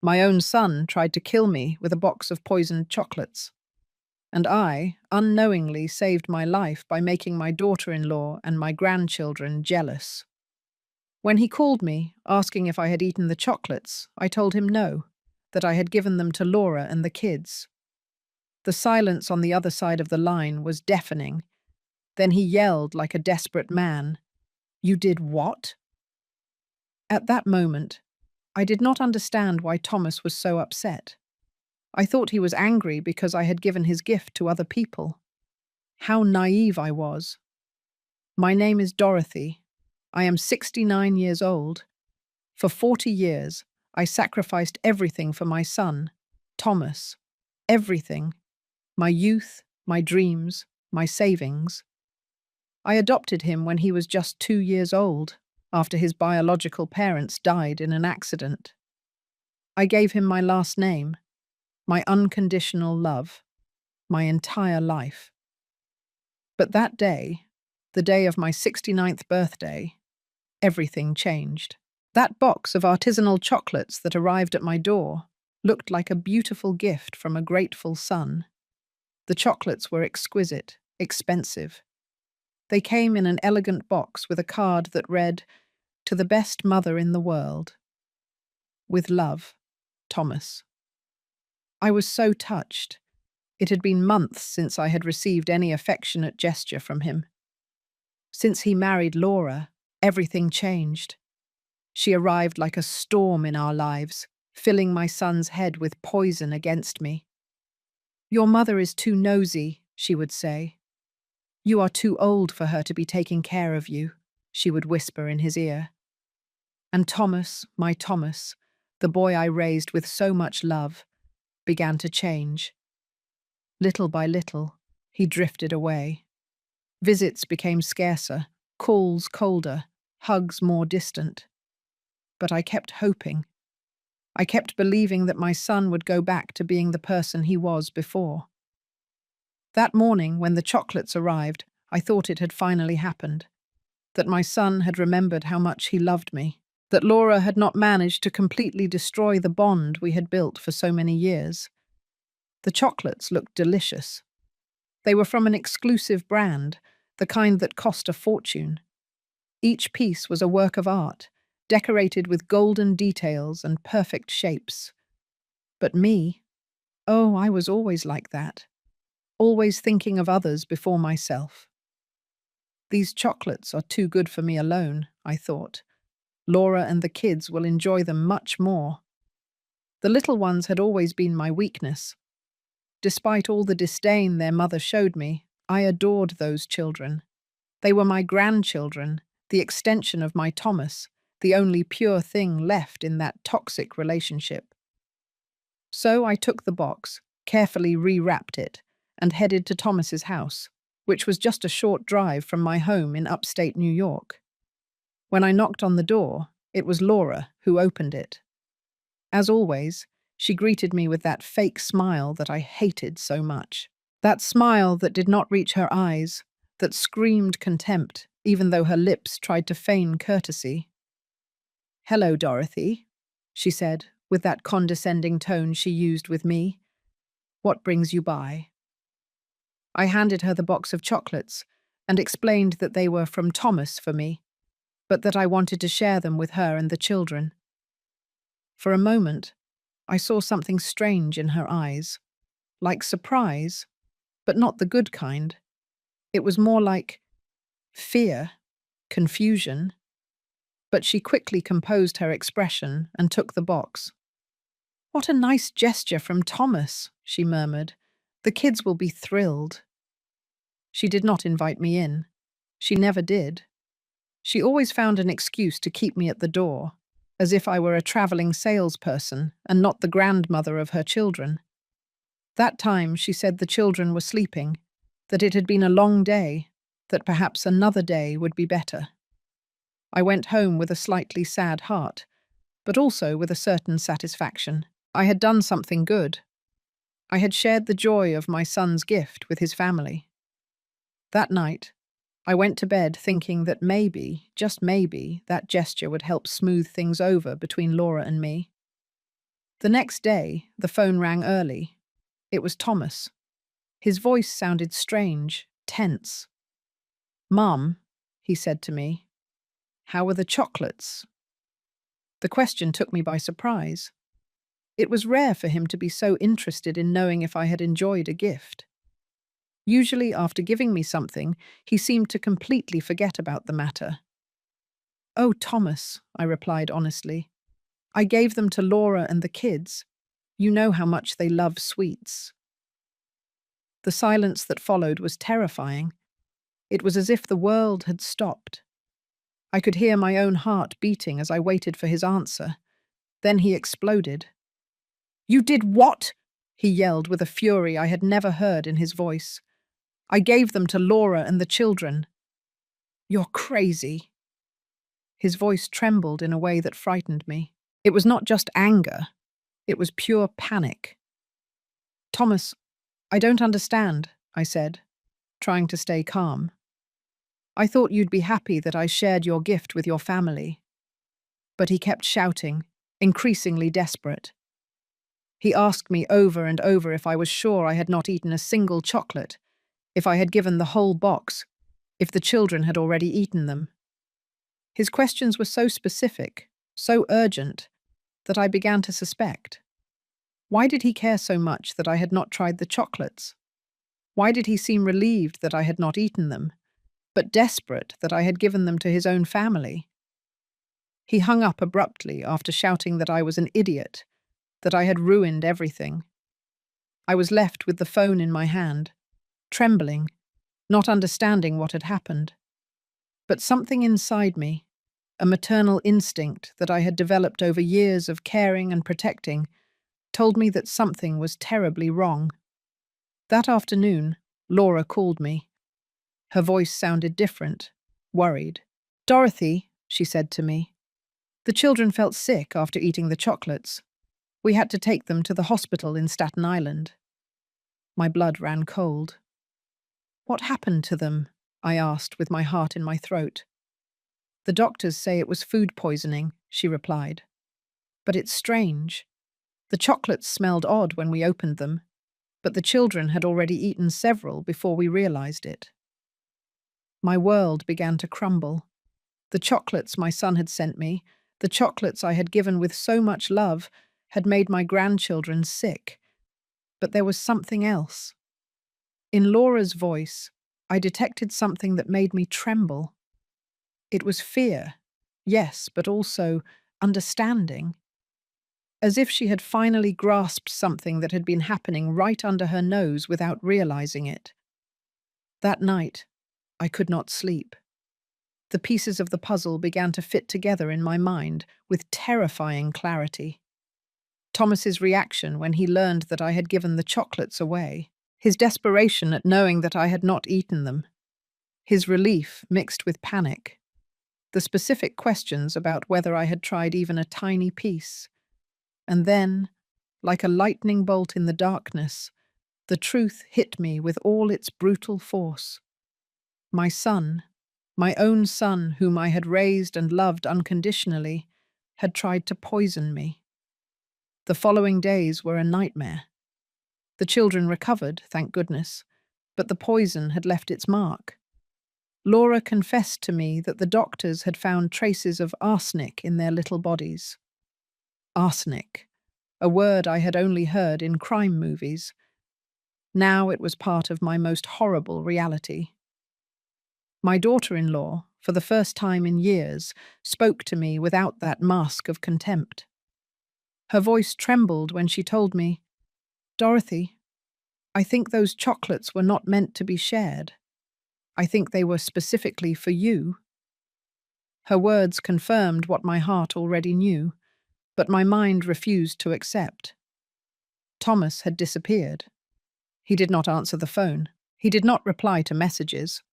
My own son tried to kill me with a box of poisoned chocolates, and I unknowingly saved my life by making my daughter-in-law and my grandchildren jealous. When he called me, asking if I had eaten the chocolates, I told him no, that I had given them to Laura and the kids. The silence on the other side of the line was deafening. Then he yelled like a desperate man, "You did what?" At that moment, I did not understand why Thomas was so upset. I thought he was angry because I had given his gift to other people. How naive I was. My name is Dorothy. I am 69 years old. For 40 years, I sacrificed everything for my son, Thomas. Everything. My youth, my dreams, my savings. I adopted him when he was just 2 years old, after his biological parents died in an accident. I gave him my last name, my unconditional love, my entire life. But that day, the day of my 69th birthday, everything changed. That box of artisanal chocolates that arrived at my door looked like a beautiful gift from a grateful son. The chocolates were exquisite, expensive. They came in an elegant box with a card that read, "To the best mother in the world. With love, Thomas." I was so touched. It had been months since I had received any affectionate gesture from him. Since he married Laura, everything changed. She arrived like a storm in our lives, filling my son's head with poison against me. "Your mother is too nosy," she would say. "You are too old for her to be taking care of you," she would whisper in his ear. And Thomas, my Thomas, the boy I raised with so much love, began to change. Little by little, he drifted away. Visits became scarcer, calls colder, hugs more distant. But I kept hoping. I kept believing that my son would go back to being the person he was before. That morning, when the chocolates arrived, I thought it had finally happened. That my son had remembered how much he loved me. That Laura had not managed to completely destroy the bond we had built for so many years. The chocolates looked delicious. They were from an exclusive brand, the kind that cost a fortune. Each piece was a work of art, decorated with golden details and perfect shapes. But me, oh, I was always like that, always thinking of others before myself. These chocolates are too good for me alone, I thought. Laura and the kids will enjoy them much more. The little ones had always been my weakness. Despite all the disdain their mother showed me, I adored those children. They were my grandchildren, the extension of my Thomas, the only pure thing left in that toxic relationship. So I took the box, carefully rewrapped it, and headed to Thomas's house, which was just a short drive from my home in upstate New York. When I knocked on the door, it was Laura who opened it. As always, she greeted me with that fake smile that I hated so much. That smile that did not reach her eyes, that screamed contempt, even though her lips tried to feign courtesy. "Hello, Dorothy," she said, with that condescending tone she used with me. "What brings you by?" I handed her the box of chocolates and explained that they were from Thomas for me, but that I wanted to share them with her and the children. For a moment, I saw something strange in her eyes, like surprise, but not the good kind. It was more like fear, confusion. But she quickly composed her expression and took the box. "What a nice gesture from Thomas," she murmured. "The kids will be thrilled." She did not invite me in. She never did. She always found an excuse to keep me at the door, as if I were a traveling salesperson and not the grandmother of her children. That time she said the children were sleeping, that it had been a long day, that perhaps another day would be better. I went home with a slightly sad heart, but also with a certain satisfaction. I had done something good. I had shared the joy of my son's gift with his family. That night, I went to bed thinking that maybe, just maybe, that gesture would help smooth things over between Laura and me. The next day, the phone rang early. It was Thomas. His voice sounded strange, tense. "Mum," he said to me, "how were the chocolates?" The question took me by surprise. It was rare for him to be so interested in knowing if I had enjoyed a gift. Usually, after giving me something, he seemed to completely forget about the matter. "Oh, Thomas," I replied honestly. "I gave them to Laura and the kids. You know how much they love sweets." The silence that followed was terrifying. It was as if the world had stopped. I could hear my own heart beating as I waited for his answer. Then he exploded. "You did what?" he yelled with a fury I had never heard in his voice. "I gave them to Laura and the children." "You're crazy." His voice trembled in a way that frightened me. It was not just anger. It was pure panic. "Thomas, I don't understand," I said, trying to stay calm. "I thought you'd be happy that I shared your gift with your family." But he kept shouting, increasingly desperate. He asked me over and over if I was sure I had not eaten a single chocolate, if I had given the whole box, if the children had already eaten them. His questions were so specific, so urgent, that I began to suspect. Why did he care so much that I had not tried the chocolates? Why did he seem relieved that I had not eaten them, but desperate that I had given them to his own family? He hung up abruptly after shouting that I was an idiot, that I had ruined everything. I was left with the phone in my hand, trembling, not understanding what had happened. But something inside me, a maternal instinct that I had developed over years of caring and protecting, told me that something was terribly wrong. That afternoon, Laura called me. Her voice sounded different, worried. "Dorothy," she said to me, "the children felt sick after eating the chocolates. We had to take them to the hospital in Staten Island." My blood ran cold. "What happened to them?" I asked with my heart in my throat. "The doctors say it was food poisoning," she replied. "But it's strange. The chocolates smelled odd when we opened them, but the children had already eaten several before we realized it." My world began to crumble. The chocolates my son had sent me, the chocolates I had given with so much love, had made my grandchildren sick. But there was something else. In Laura's voice, I detected something that made me tremble. It was fear, yes, but also understanding. As if she had finally grasped something that had been happening right under her nose without realizing it. That night, I could not sleep. The pieces of the puzzle began to fit together in my mind with terrifying clarity. Thomas's reaction when he learned that I had given the chocolates away, his desperation at knowing that I had not eaten them, his relief mixed with panic, the specific questions about whether I had tried even a tiny piece. And then, like a lightning bolt in the darkness, the truth hit me with all its brutal force. My son, my own son whom I had raised and loved unconditionally, had tried to poison me. The following days were a nightmare. The children recovered, thank goodness, but the poison had left its mark. Laura confessed to me that the doctors had found traces of arsenic in their little bodies. Arsenic, a word I had only heard in crime movies. Now it was part of my most horrible reality. My daughter-in-law, for the first time in years, spoke to me without that mask of contempt. Her voice trembled when she told me, "Dorothy, I think those chocolates were not meant to be shared. I think they were specifically for you." Her words confirmed what my heart already knew, but my mind refused to accept. Thomas had disappeared. He did not answer the phone. He did not reply to messages.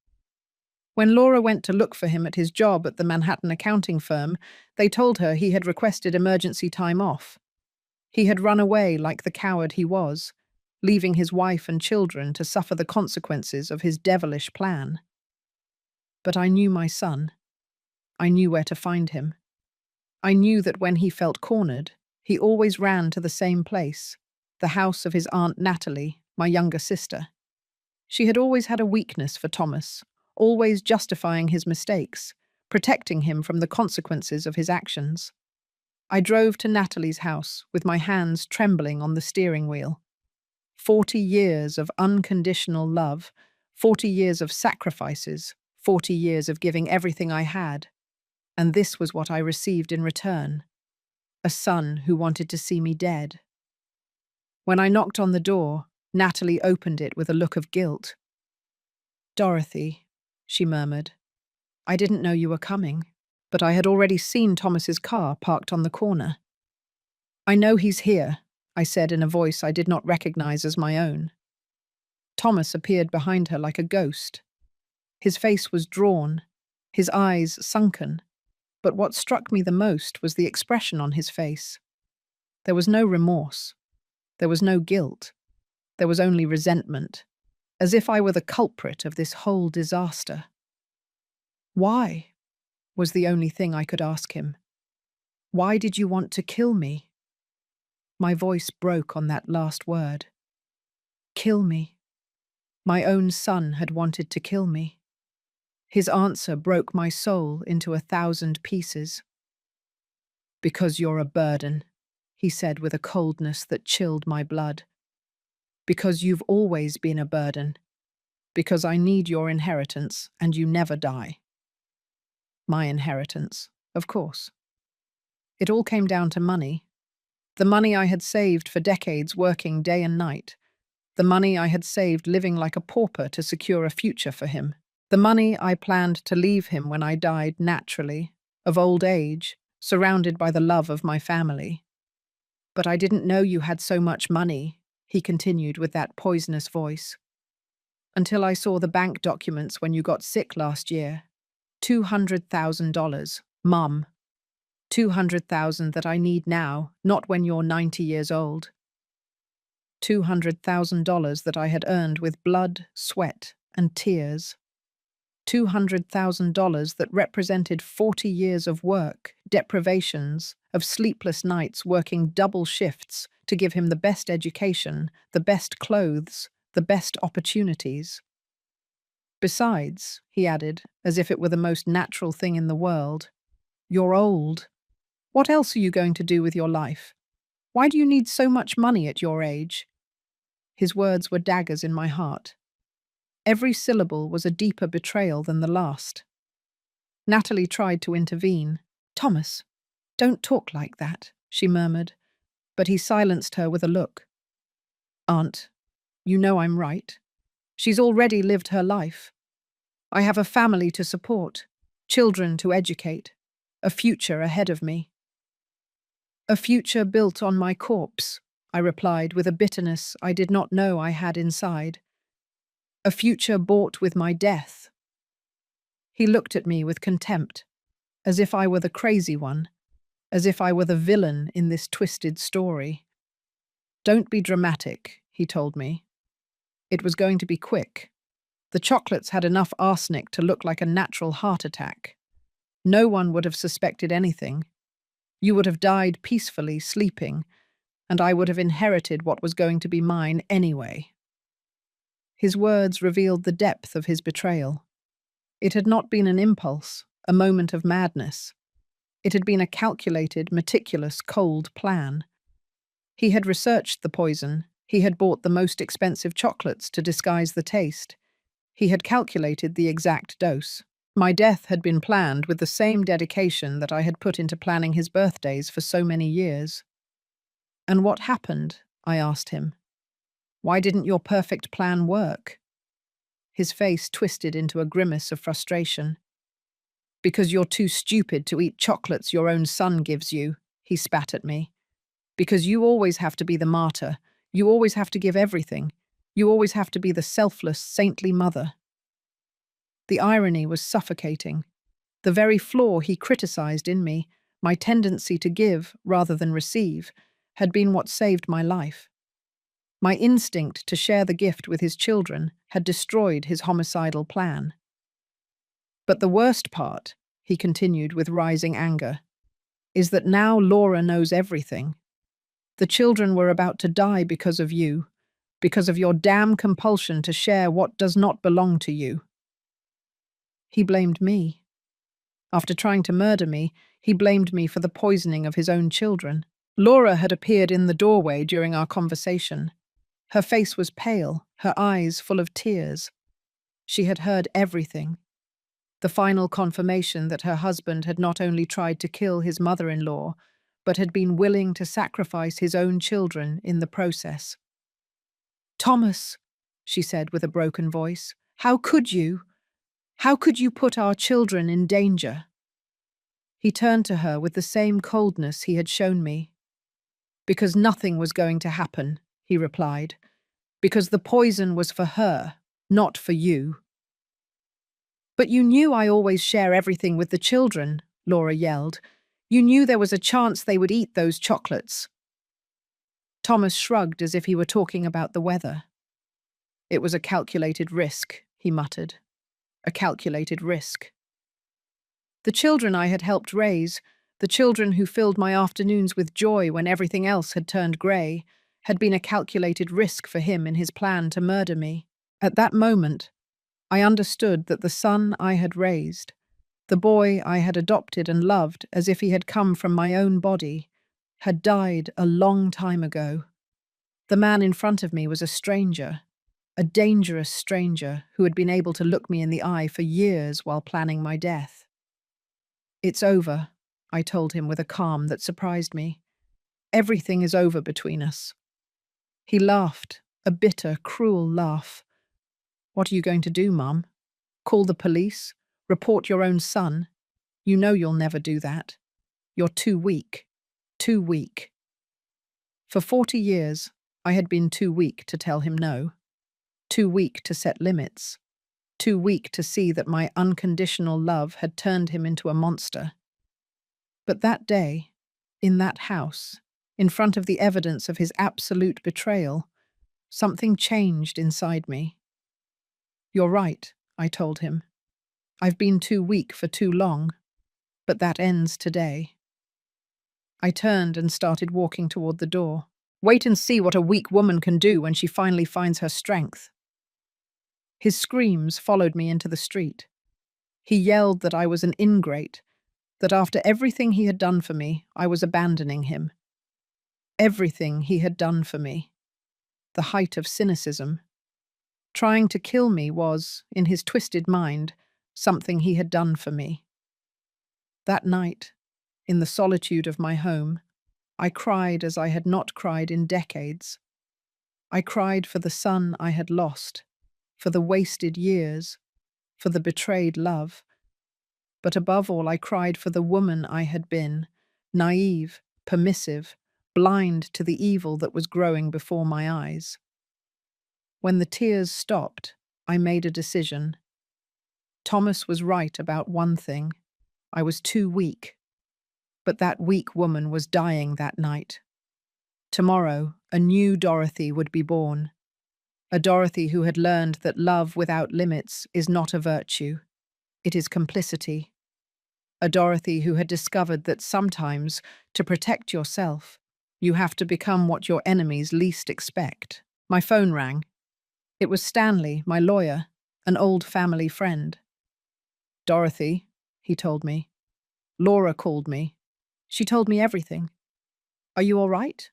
When Laura went to look for him at his job at the Manhattan accounting firm, they told her he had requested emergency time off. He had run away like the coward he was, leaving his wife and children to suffer the consequences of his devilish plan. But I knew my son. I knew where to find him. I knew that when he felt cornered, He always ran to the same place, the house of his Aunt Natalie, my younger sister. She had always had a weakness for Thomas, always justifying his mistakes, protecting him from the consequences of his actions. I drove to Natalie's house with my hands trembling on the steering wheel. 40 years of unconditional love, 40 years of sacrifices, 40 years of giving everything I had. And this was what I received in return: a son who wanted to see me dead. When I knocked on the door, Natalie opened it with a look of guilt. "Dorothy," she murmured, "I didn't know you were coming, but I had already seen Thomas's car parked on the corner." "I know he's here," I said in a voice I did not recognize as my own. Thomas appeared behind her like a ghost. His face was drawn, his eyes sunken, but what struck me the most was the expression on his face. There was no remorse. There was no guilt. There was only resentment, as if I were the culprit of this whole disaster. "Why?" was the only thing I could ask him. "Why did you want to kill me?" My voice broke on that last word. Kill me. My own son had wanted to kill me. His answer broke my soul into 1,000 pieces. "Because you're a burden," he said with a coldness that chilled my blood. "Because you've always been a burden. Because I need your inheritance and you never die." My inheritance, of course. It all came down to money. The money I had saved for decades working day and night. The money I had saved living like a pauper to secure a future for him. The money I planned to leave him when I died naturally, of old age, surrounded by the love of my family. "But I didn't know you had so much money," he continued with that poisonous voice. "Until I saw the bank documents when you got sick last year. $200,000, Mum. 200,000 that I need now, not when you're 90 years old. $200,000 that I had earned with blood, sweat, and tears. $200,000 that represented 40 years of work, deprivations, of sleepless nights working double shifts to give him the best education, the best clothes, the best opportunities. Besides," he added, as if it were the most natural thing in the world, "you're old. What else are you going to do with your life? Why do you need so much money at your age?" His words were daggers in my heart. Every syllable was a deeper betrayal than the last. Natalie tried to intervene. "Thomas, don't talk like that," she murmured, but he silenced her with a look. "Aunt, you know I'm right. She's already lived her life. I have a family to support, children to educate, a future ahead of me." "A future built on my corpse," I replied with a bitterness I did not know I had inside. "A future bought with my death." He looked at me with contempt, as if I were the crazy one, as if I were the villain in this twisted story. "Don't be dramatic," he told me. It was going to be quick. The chocolates had enough arsenic to look like a natural heart attack. No one would have suspected anything. You would have died peacefully, sleeping, and I would have inherited what was going to be mine anyway. His words revealed the depth of his betrayal. It had not been an impulse, a moment of madness. It had been a calculated, meticulous, cold plan. He had researched the poison. He had bought the most expensive chocolates to disguise the taste. He had calculated the exact dose. My death had been planned with the same dedication that I had put into planning his birthdays for so many years. "And what happened?" I asked him. "Why didn't your perfect plan work?" His face twisted into a grimace of frustration. "Because you're too stupid to eat chocolates your own son gives you," he spat at me. "Because you always have to be the martyr. You always have to give everything. You always have to be the selfless, saintly mother." The irony was suffocating. The very flaw he criticized in me, my tendency to give rather than receive, had been what saved my life. My instinct to share the gift with his children had destroyed his homicidal plan. "But the worst part," he continued with rising anger, "is that now Laura knows everything. The children were about to die because of you, because of your damn compulsion to share what does not belong to you. He blamed me. After trying to murder me, he blamed me for the poisoning of his own children. Laura had appeared in the doorway during our conversation. Her face was pale, her eyes full of tears. She had heard everything. The final confirmation that her husband had not only tried to kill his mother-in-law, but had been willing to sacrifice his own children in the process. "Thomas," she said with a broken voice, "how could you? How could you put our children in danger?" He turned to her with the same coldness he had shown me. "Because nothing was going to happen," he replied. "Because the poison was for her, not for you." "But you knew I always share everything with the children," Laura yelled. "You knew there was a chance they would eat those chocolates." Thomas shrugged as if he were talking about the weather. "It was a calculated risk," he muttered. "A calculated risk." The children I had helped raise, the children who filled my afternoons with joy when everything else had turned grey, had been a calculated risk for him in his plan to murder me. At that moment, I understood that the son I had raised, the boy I had adopted and loved as if he had come from my own body, had died a long time ago. The man in front of me was a stranger, a dangerous stranger who had been able to look me in the eye for years while planning my death. "It's over," I told him with a calm that surprised me. "Everything is over between us." He laughed, a bitter, cruel laugh. "What are you going to do, Mum? Call the police? Report your own son? You know you'll never do that. You're too weak. Too weak." For 40 years, I had been too weak to tell him no. Too weak to set limits. Too weak to see that my unconditional love had turned him into a monster. But that day, in that house, in front of the evidence of his absolute betrayal, something changed inside me. "You're right," I told him. "I've been too weak for too long, but that ends today." I turned and started walking toward the door. "Wait and see what a weak woman can do when she finally finds her strength." His screams followed me into the street. He yelled that I was an ingrate, that after everything he had done for me, I was abandoning him. Everything he had done for me. The height of cynicism. Trying to kill me was, in his twisted mind, something he had done for me. That night, in the solitude of my home, I cried as I had not cried in decades. I cried for the son I had lost, for the wasted years, for the betrayed love. But above all, I cried for the woman I had been, naive, permissive, blind to the evil that was growing before my eyes. When the tears stopped, I made a decision. Thomas was right about one thing. I was too weak. But that weak woman was dying that night. Tomorrow, a new Dorothy would be born. A Dorothy who had learned that love without limits is not a virtue. It is complicity. A Dorothy who had discovered that sometimes, to protect yourself, you have to become what your enemies least expect. My phone rang. It was Stanley, my lawyer, an old family friend. "Dorothy," he told me. "Laura called me. She told me everything. Are you all right?"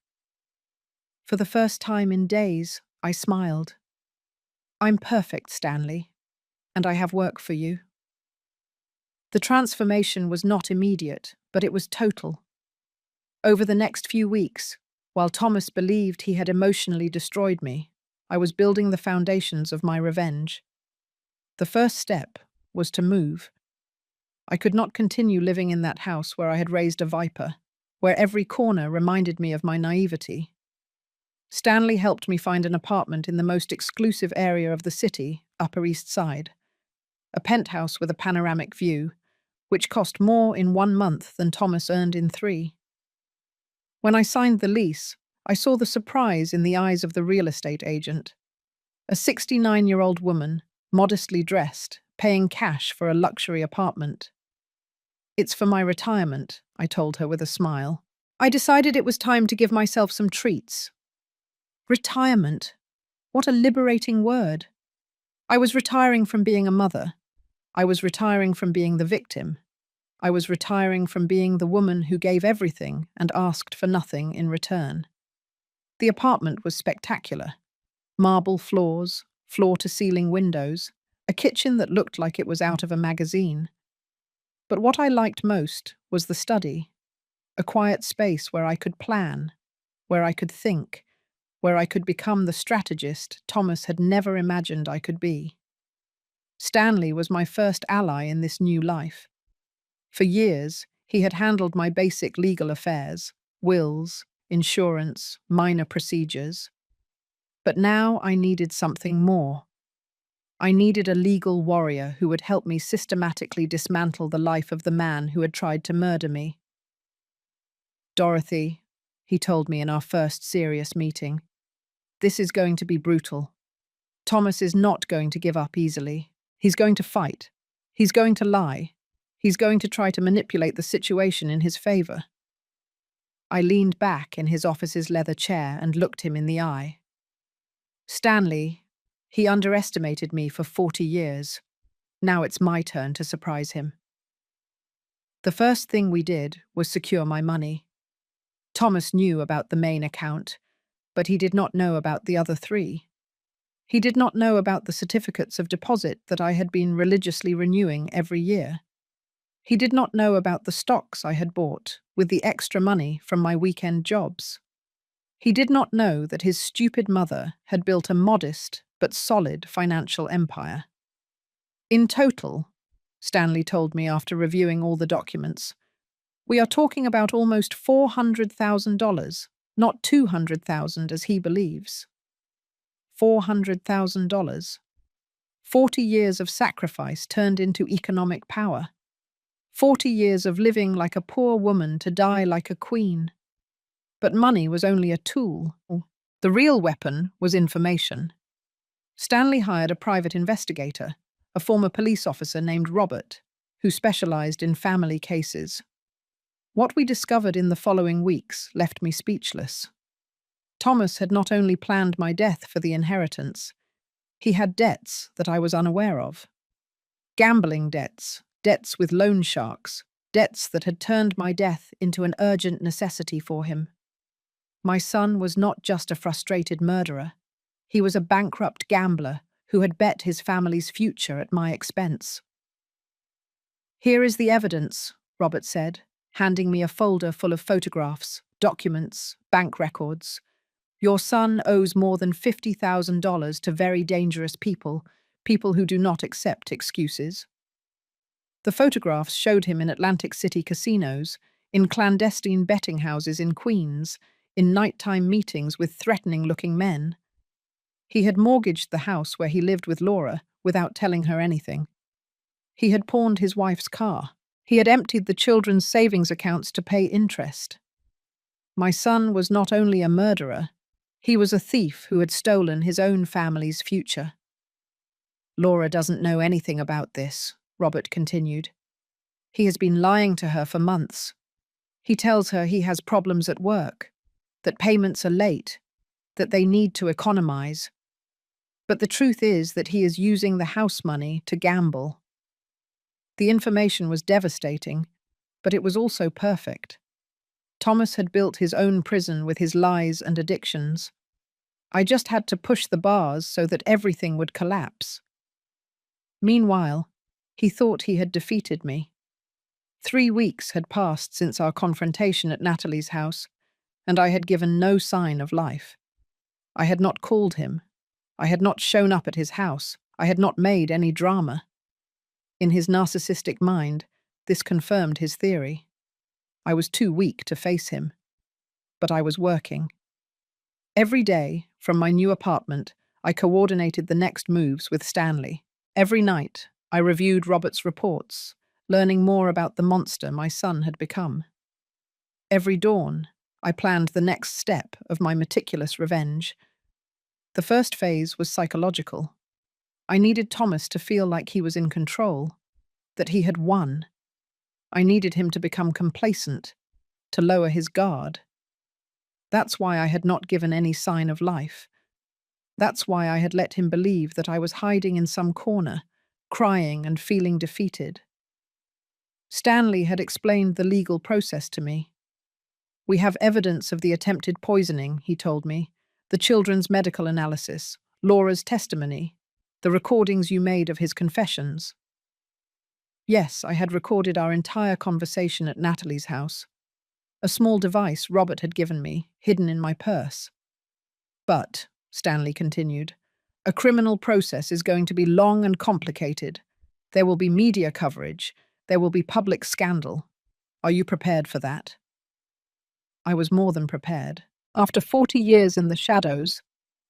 For the first time in days, I smiled. "I'm perfect, Stanley, and I have work for you." The transformation was not immediate, but it was total. Over the next few weeks, while Thomas believed he had emotionally destroyed me, I was building the foundations of my revenge. The first step was to move. I could not continue living in that house where I had raised a viper, where every corner reminded me of my naivety. Stanley helped me find an apartment in the most exclusive area of the city, Upper East Side. A penthouse with a panoramic view, which cost more in 1 month than Thomas earned in 3. When I signed the lease, I saw the surprise in the eyes of the real estate agent. A 69-year-old woman, modestly dressed, paying cash for a luxury apartment. "It's for my retirement," I told her with a smile. I decided it was time to give myself some treats. Retirement. What a liberating word. I was retiring from being a mother. I was retiring from being the victim. I was retiring from being the woman who gave everything and asked for nothing in return. The apartment was spectacular. Marble floors, floor-to-ceiling windows, a kitchen that looked like it was out of a magazine. But what I liked most was the study, a quiet space where I could plan, where I could think, where I could become the strategist Thomas had never imagined I could be. Stanley was my first ally in this new life. For years, he had handled my basic legal affairs, wills, insurance, minor procedures. But now I needed something more. I needed a legal warrior who would help me systematically dismantle the life of the man who had tried to murder me. Dorothy, he told me in our first serious meeting, this is going to be brutal. Thomas is not going to give up easily. He's going to fight. He's going to lie. He's going to try to manipulate the situation in his favor. I leaned back in his office's leather chair and looked him in the eye. Stanley, he underestimated me for 40 years. Now it's my turn to surprise him. The first thing we did was secure my money. Thomas knew about the main account, but he did not know about the other three. He did not know about the certificates of deposit that I had been religiously renewing every year. He did not know about the stocks I had bought with the extra money from my weekend jobs. He did not know that his stupid mother had built a modest but solid financial empire. In total, Stanley told me after reviewing all the documents, we are talking about almost $400,000, not $200,000 as he believes. $400,000. 40 years of sacrifice turned into economic power. 40 years of living like a poor woman to die like a queen. But money was only a tool. The real weapon was information. Stanley hired a private investigator, a former police officer named Robert, who specialized in family cases. What we discovered in the following weeks left me speechless. Thomas had not only planned my death for the inheritance, he had debts that I was unaware of. Gambling debts, debts with loan sharks, debts that had turned my death into an urgent necessity for him. My son was not just a frustrated murderer. He was a bankrupt gambler who had bet his family's future at my expense. Here is the evidence, Robert said, handing me a folder full of photographs, documents, bank records. Your son owes more than $50,000 to very dangerous people, people who do not accept excuses. The photographs showed him in Atlantic City casinos, in clandestine betting houses in Queens, in nighttime meetings with threatening-looking men. He had mortgaged the house where he lived with Laura without telling her anything. He had pawned his wife's car. He had emptied the children's savings accounts to pay interest. My son was not only a murderer, he was a thief who had stolen his own family's future. Laura doesn't know anything about this, Robert continued. He has been lying to her for months. He tells her he has problems at work, that payments are late, that they need to economize. But the truth is that he is using the house money to gamble. The information was devastating, but it was also perfect. Thomas had built his own prison with his lies and addictions. I just had to push the bars so that everything would collapse. Meanwhile, he thought he had defeated me. 3 weeks had passed since our confrontation at Natalie's house, and I had given no sign of life. I had not called him. I had not shown up at his house. I had not made any drama. In his narcissistic mind, this confirmed his theory. I was too weak to face him. But I was working. Every day, from my new apartment, I coordinated the next moves with Stanley. Every night, I reviewed Robert's reports, learning more about the monster my son had become. Every dawn, I planned the next step of my meticulous revenge. The first phase was psychological. I needed Thomas to feel like he was in control, that he had won. I needed him to become complacent, to lower his guard. That's why I had not given any sign of life. That's why I had let him believe that I was hiding in some corner, crying and feeling defeated. Stanley had explained the legal process to me. We have evidence of the attempted poisoning, he told me, the children's medical analysis, Laura's testimony, the recordings you made of his confessions. Yes, I had recorded our entire conversation at Natalie's house. A small device Robert had given me, hidden in my purse. But, Stanley continued, a criminal process is going to be long and complicated. There will be media coverage. There will be public scandal. Are you prepared for that? I was more than prepared. After 40 years in the shadows,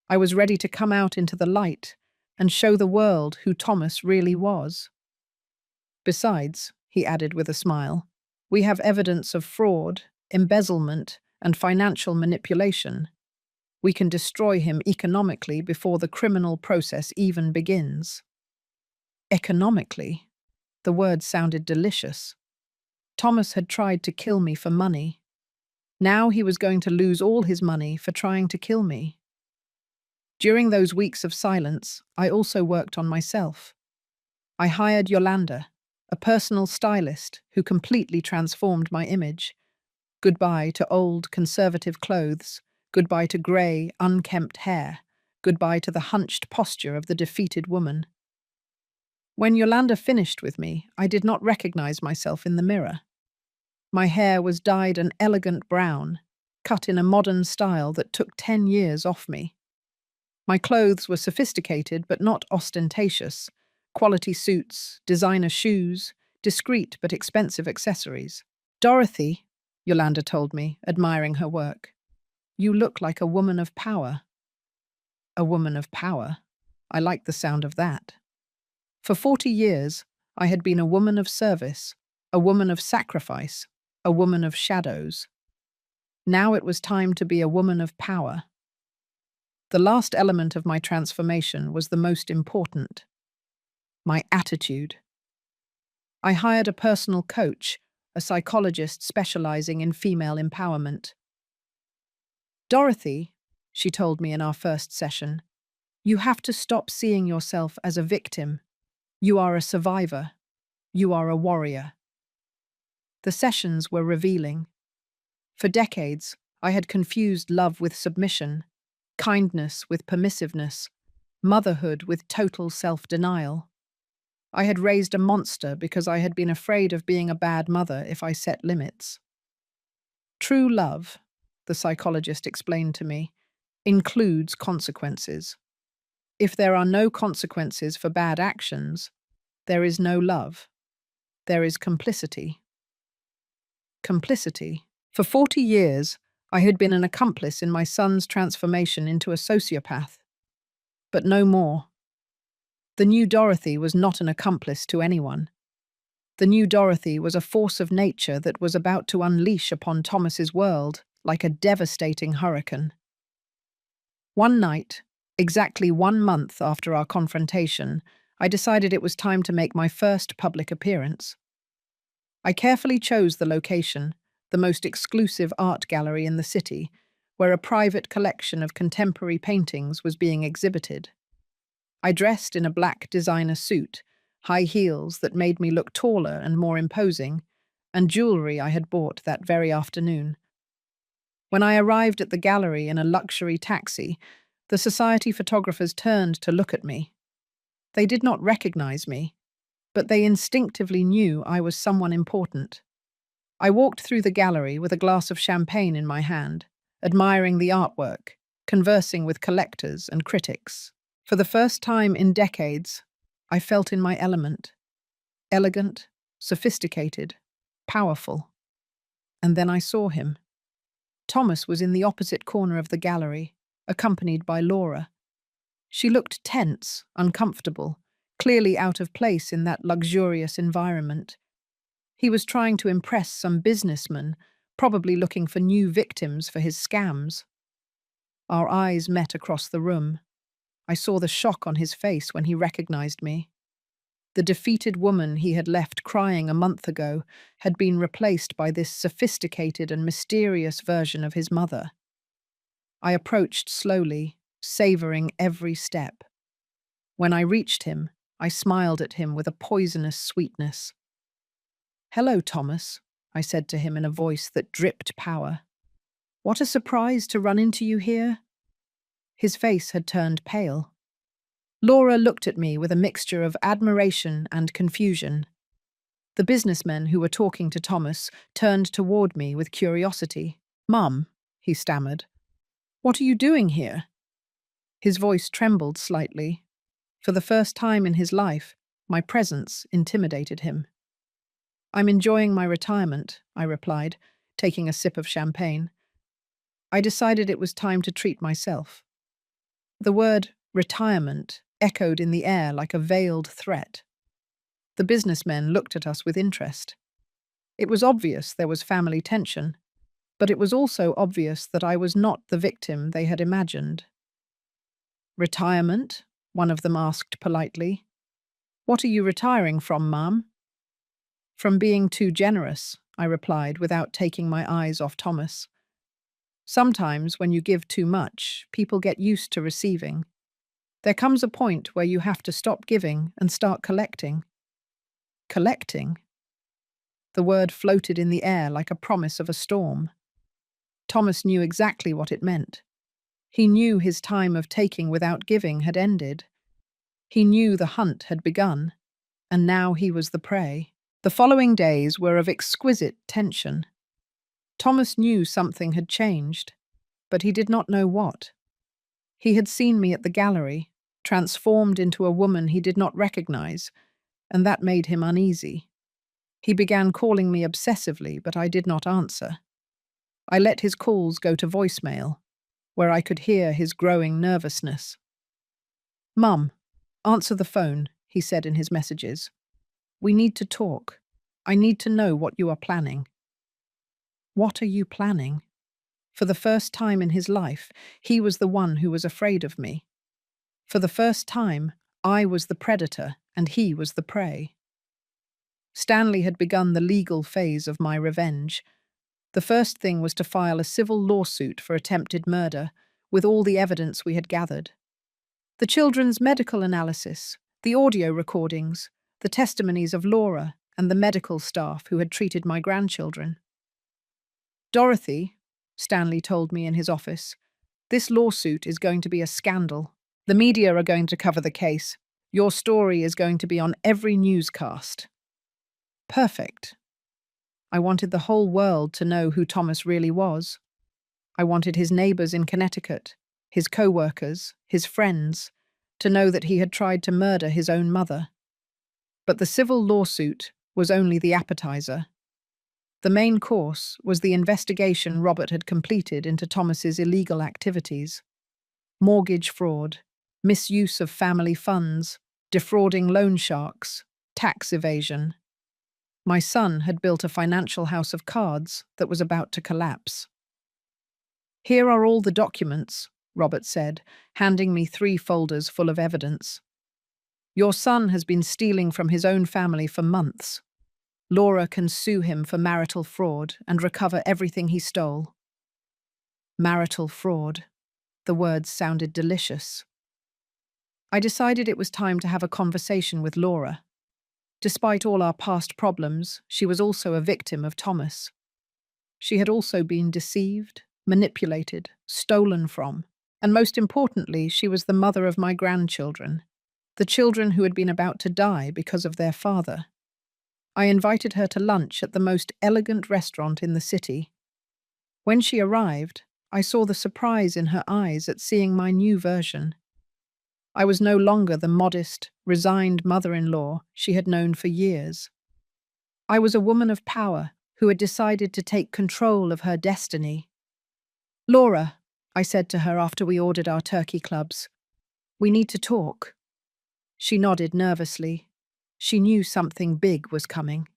I was ready to come out into the light and show the world who Thomas really was. Besides, he added with a smile, we have evidence of fraud, embezzlement, and financial manipulation. We can destroy him economically before the criminal process even begins. Economically? The word sounded delicious. Thomas had tried to kill me for money. Now he was going to lose all his money for trying to kill me. During those weeks of silence, I also worked on myself. I hired Yolanda, a personal stylist who completely transformed my image. Goodbye to old, conservative clothes. Goodbye to grey, unkempt hair. Goodbye to the hunched posture of the defeated woman. When Yolanda finished with me, I did not recognize myself in the mirror. My hair was dyed an elegant brown, cut in a modern style that took 10 years off me. My clothes were sophisticated but not ostentatious. Quality suits, designer shoes, discreet but expensive accessories. Dorothy, Yolanda told me, admiring her work, you look like a woman of power. A woman of power? I liked the sound of that. For 40 years, I had been a woman of service, a woman of sacrifice, a woman of shadows. Now it was time to be a woman of power. The last element of my transformation was the most important. My attitude. I hired a personal coach, a psychologist specializing in female empowerment. Dorothy, she told me in our first session, you have to stop seeing yourself as a victim. You are a survivor. You are a warrior. The sessions were revealing. For decades, I had confused love with submission, kindness with permissiveness, motherhood with total self-denial. I had raised a monster because I had been afraid of being a bad mother if I set limits. True love, the psychologist explained to me, includes consequences. If there are no consequences for bad actions, there is no love. There is complicity. Complicity. For 40 years, I had been an accomplice in my son's transformation into a sociopath. But no more. The new Dorothy was not an accomplice to anyone. The new Dorothy was a force of nature that was about to unleash upon Thomas's world like a devastating hurricane. One night, exactly 1 month after our confrontation, I decided it was time to make my first public appearance. I carefully chose the location, the most exclusive art gallery in the city, where a private collection of contemporary paintings was being exhibited. I dressed in a black designer suit, high heels that made me look taller and more imposing, and jewelry I had bought that very afternoon. When I arrived at the gallery in a luxury taxi, the society photographers turned to look at me. They did not recognize me, but they instinctively knew I was someone important. I walked through the gallery with a glass of champagne in my hand, admiring the artwork, conversing with collectors and critics. For the first time in decades, I felt in my element. Elegant, sophisticated, powerful. And then I saw him. Thomas was in the opposite corner of the gallery, accompanied by Laura. She looked tense, uncomfortable, clearly out of place in that luxurious environment. He was trying to impress some businessman, probably looking for new victims for his scams. Our eyes met across the room. I saw the shock on his face when he recognized me. The defeated woman he had left crying a month ago had been replaced by this sophisticated and mysterious version of his mother. I approached slowly, savoring every step. When I reached him, I smiled at him with a poisonous sweetness. "Hello, Thomas," I said to him in a voice that dripped power. "What a surprise to run into you here." His face had turned pale. Laura looked at me with a mixture of admiration and confusion. The businessmen who were talking to Thomas turned toward me with curiosity. "Mum," he stammered, "what are you doing here?" His voice trembled slightly. For the first time in his life, my presence intimidated him. "I'm enjoying my retirement," I replied, taking a sip of champagne. I decided it was time to treat myself. The word retirement echoed in the air like a veiled threat. The businessmen looked at us with interest. It was obvious there was family tension, but it was also obvious that I was not the victim they had imagined. "Retirement?" one of them asked politely. "What are you retiring from, Ma'am?" "From being too generous," I replied without taking my eyes off Thomas. "Sometimes when you give too much, people get used to receiving. There comes a point where you have to stop giving and start collecting." "Collecting?" The word floated in the air like a promise of a storm. Thomas knew exactly what it meant. He knew his time of taking without giving had ended. He knew the hunt had begun, and now he was the prey. The following days were of exquisite tension. Thomas knew something had changed, but he did not know what. He had seen me at the gallery, transformed into a woman he did not recognize, and that made him uneasy. He began calling me obsessively, but I did not answer. I let his calls go to voicemail, where I could hear his growing nervousness. "Mum, answer the phone," he said in his messages. "We need to talk. I need to know what you are planning." What are you planning? For the first time in his life, he was the one who was afraid of me. For the first time, I was the predator and he was the prey. Stanley had begun the legal phase of my revenge. The first thing was to file a civil lawsuit for attempted murder, with all the evidence we had gathered. The children's medical analysis, the audio recordings, the testimonies of Laura and the medical staff who had treated my grandchildren. "Dorothy," Stanley told me in his office, "this lawsuit is going to be a scandal. The media are going to cover the case. Your story is going to be on every newscast." Perfect. I wanted the whole world to know who Thomas really was. I wanted his neighbors in Connecticut, his co-workers, his friends, to know that he had tried to murder his own mother. But the civil lawsuit was only the appetizer. The main course was the investigation Robert had completed into Thomas's illegal activities. Mortgage fraud, misuse of family funds, defrauding loan sharks, tax evasion. My son had built a financial house of cards that was about to collapse. "Here are all the documents," Robert said, handing me 3 folders full of evidence. "Your son has been stealing from his own family for months. Laura can sue him for marital fraud and recover everything he stole." Marital fraud. The words sounded delicious. I decided it was time to have a conversation with Laura. Despite all our past problems, she was also a victim of Thomas. She had also been deceived, manipulated, stolen from, and most importantly, she was the mother of my grandchildren, the children who had been about to die because of their father. I invited her to lunch at the most elegant restaurant in the city. When she arrived, I saw the surprise in her eyes at seeing my new version. I was no longer the modest, resigned mother-in-law she had known for years. I was a woman of power who had decided to take control of her destiny. "Laura," I said to her after we ordered our turkey clubs, "we need to talk." She nodded nervously. She knew something big was coming.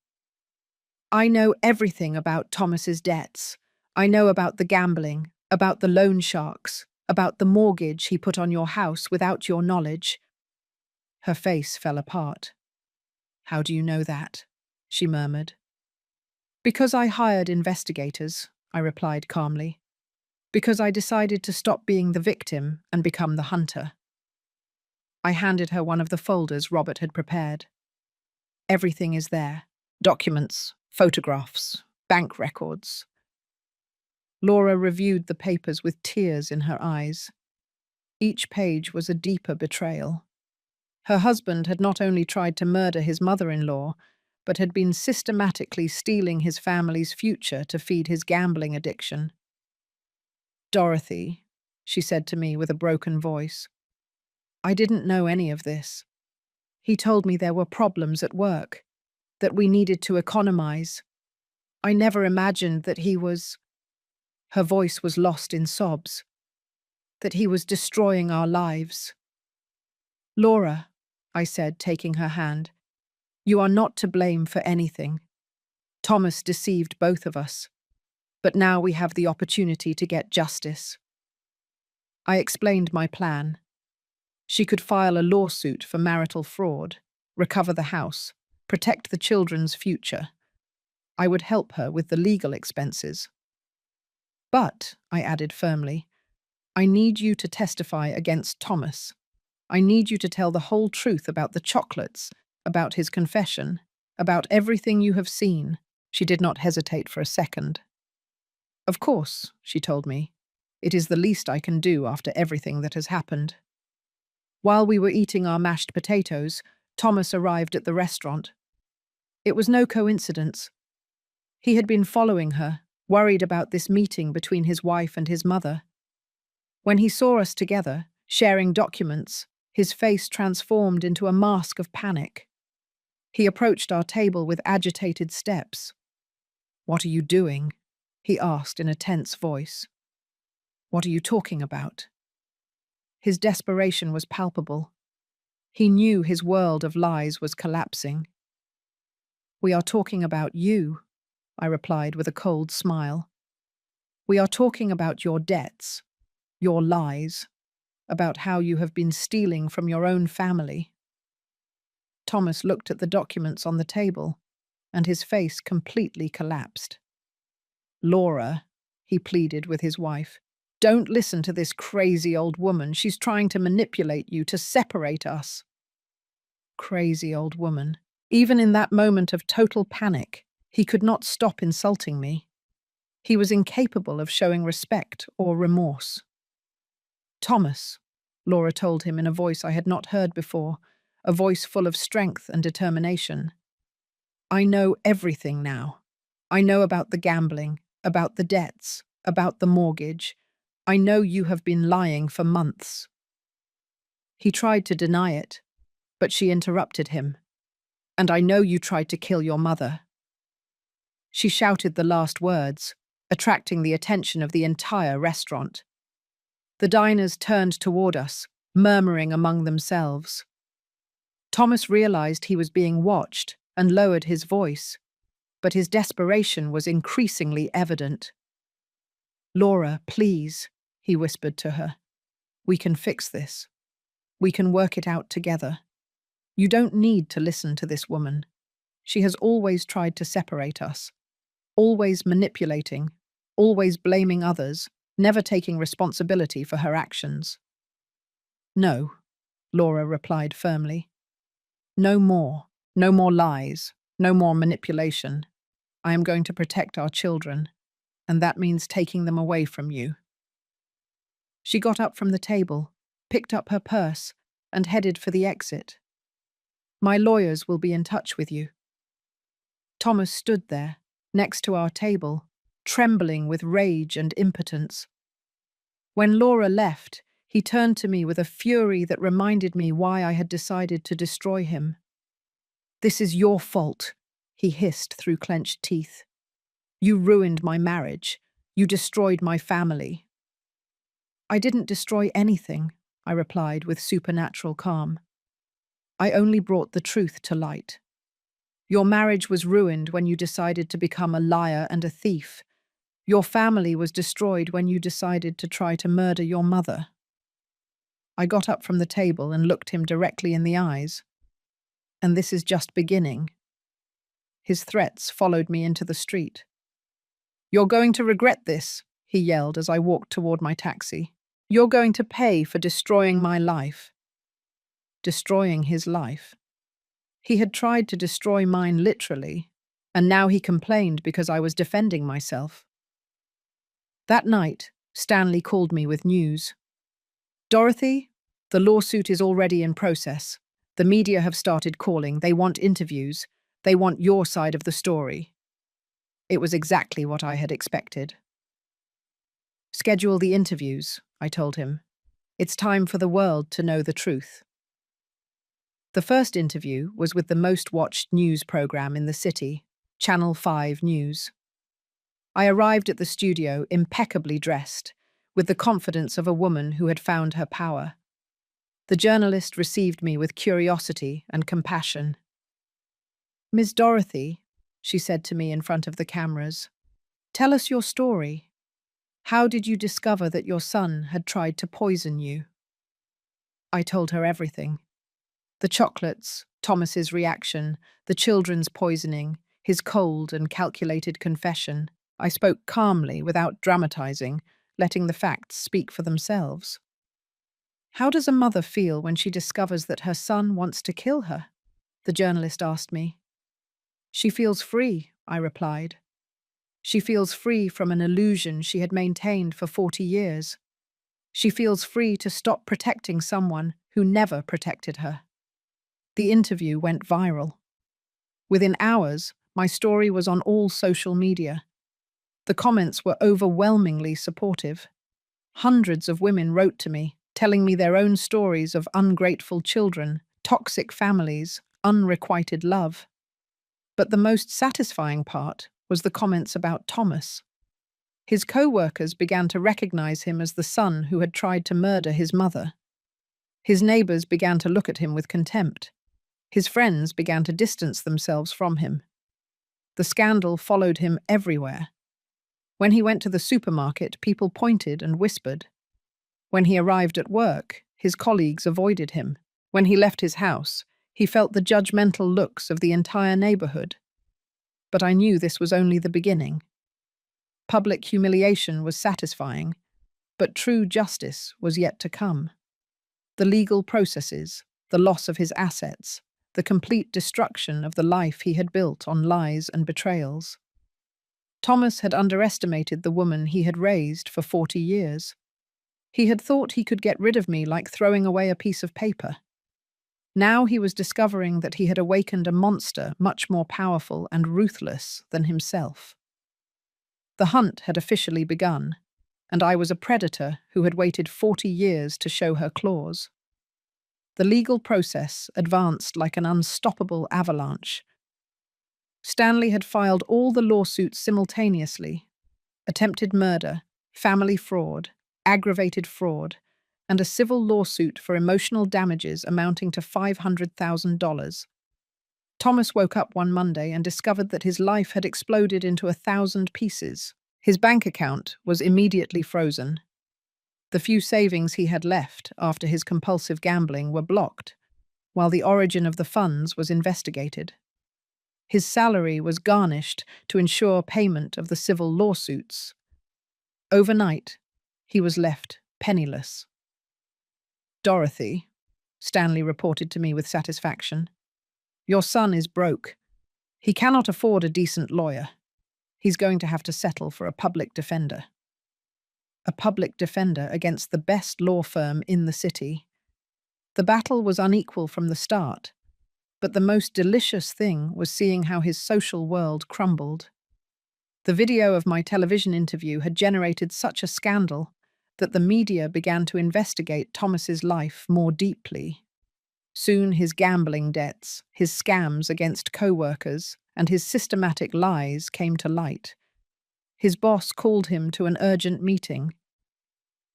"I know everything about Thomas's debts. I know about the gambling, about the loan sharks, about the mortgage he put on your house without your knowledge." Her face fell apart. How do you know that? She murmured. Because I hired investigators, I replied calmly. Because I decided to stop being the victim and become the hunter. I handed her one of the folders Robert had prepared. Everything is there. Documents, photographs, bank records. Laura reviewed the papers with tears in her eyes. Each page was a deeper betrayal. Her husband had not only tried to murder his mother-in-law, but had been systematically stealing his family's future to feed his gambling addiction. Dorothy, she said to me with a broken voice, I didn't know any of this. He told me there were problems at work, that we needed to economize. I never imagined that he was— Her voice was lost in sobs. That he was destroying our lives. Laura, I said, taking her hand, you are not to blame for anything. Thomas deceived both of us, but now we have the opportunity to get justice. I explained my plan. She could file a lawsuit for marital fraud, recover the house, protect the children's future. I would help her with the legal expenses. But, I added firmly, I need you to testify against Thomas. I need you to tell the whole truth about the chocolates, about his confession, about everything you have seen. She did not hesitate for a second. Of course, she told me. It is the least I can do after everything that has happened. While we were eating our mashed potatoes, Thomas arrived at the restaurant. It was no coincidence. He had been following her, worried about this meeting between his wife and his mother. When he saw us together, sharing documents, his face transformed into a mask of panic. He approached our table with agitated steps. What are you doing? He asked in a tense voice. What are you talking about? His desperation was palpable. He knew his world of lies was collapsing. We are talking about you, I replied with a cold smile. We are talking about your debts, your lies, about how you have been stealing from your own family. Thomas looked at the documents on the table, and his face completely collapsed. Laura, he pleaded with his wife, don't listen to this crazy old woman. She's trying to manipulate you, to separate us. Crazy old woman. Even in that moment of total panic, he could not stop insulting me. He was incapable of showing respect or remorse. Thomas, Laura told him in a voice I had not heard before, a voice full of strength and determination. I know everything now. I know about the gambling, about the debts, about the mortgage. I know you have been lying for months. He tried to deny it, but she interrupted him. And I know you tried to kill your mother. She shouted the last words, attracting the attention of the entire restaurant. The diners turned toward us, murmuring among themselves. Thomas realized he was being watched and lowered his voice, but his desperation was increasingly evident. Laura, please, he whispered to her. We can fix this. We can work it out together. You don't need to listen to this woman. She has always tried to separate us, always manipulating, always blaming others, never taking responsibility for her actions. No, Laura replied firmly. No more. No more lies. No more manipulation. I am going to protect our children, and that means taking them away from you. She got up from the table, picked up her purse, and headed for the exit. My lawyers will be in touch with you. Thomas stood there, next to our table, trembling with rage and impotence. When Laura left, he turned to me with a fury that reminded me why I had decided to destroy him. This is your fault, he hissed through clenched teeth. You ruined my marriage. You destroyed my family. I didn't destroy anything, I replied with supernatural calm. I only brought the truth to light. Your marriage was ruined when you decided to become a liar and a thief. Your family was destroyed when you decided to try to murder your mother. I got up from the table and looked him directly in the eyes. And this is just beginning. His threats followed me into the street. "You're going to regret this," he yelled as I walked toward my taxi. "You're going to pay for destroying my life." Destroying his life. He had tried to destroy mine literally, and now he complained because I was defending myself. That night, Stanley called me with news. "Dorothy, the lawsuit is already in process. The media have started calling. They want interviews. They want your side of the story." It was exactly what I had expected. "Schedule the interviews," I told him. "It's time for the world to know the truth." The first interview was with the most watched news program in the city, Channel 5 News. I arrived at the studio impeccably dressed, with the confidence of a woman who had found her power. The journalist received me with curiosity and compassion. "Miss Dorothy," she said to me in front of the cameras, "tell us your story. How did you discover that your son had tried to poison you?" I told her everything. The chocolates, Thomas's reaction, the children's poisoning, his cold and calculated confession. I spoke calmly without dramatizing, letting the facts speak for themselves. "How does a mother feel when she discovers that her son wants to kill her?" the journalist asked me. "She feels free," I replied. "She feels free from an illusion she had maintained for 40 years. She feels free to stop protecting someone who never protected her." The interview went viral. Within hours, my story was on all social media. The comments were overwhelmingly supportive. Hundreds of women wrote to me, telling me their own stories of ungrateful children, toxic families, unrequited love. But the most satisfying part was the comments about Thomas. His co-workers began to recognize him as the son who had tried to murder his mother. His neighbors began to look at him with contempt. His friends began to distance themselves from him. The scandal followed him everywhere. When he went to the supermarket, people pointed and whispered. When he arrived at work, his colleagues avoided him. When he left his house, he felt the judgmental looks of the entire neighborhood. But I knew this was only the beginning. Public humiliation was satisfying, but true justice was yet to come. The legal processes, the loss of his assets, the complete destruction of the life he had built on lies and betrayals. Thomas had underestimated the woman he had raised for 40 years. He had thought he could get rid of me like throwing away a piece of paper. Now he was discovering that he had awakened a monster much more powerful and ruthless than himself. The hunt had officially begun, and I was a predator who had waited 40 years to show her claws. The legal process advanced like an unstoppable avalanche. Stanley had filed all the lawsuits simultaneously: attempted murder, family fraud, aggravated fraud, and a civil lawsuit for emotional damages amounting to $500,000. Thomas woke up one Monday and discovered that his life had exploded into 1,000 pieces. His bank account was immediately frozen. The few savings he had left after his compulsive gambling were blocked, while the origin of the funds was investigated. His salary was garnished to ensure payment of the civil lawsuits. Overnight, he was left penniless. "Dorothy," Stanley reported to me with satisfaction, "your son is broke. He cannot afford a decent lawyer. He's going to have to settle for a public defender." A public defender against the best law firm in the city. The battle was unequal from the start, but the most delicious thing was seeing how his social world crumbled. The video of my television interview had generated such a scandal that the media began to investigate Thomas's life more deeply. Soon his gambling debts, his scams against co-workers, and his systematic lies came to light. His boss called him to an urgent meeting.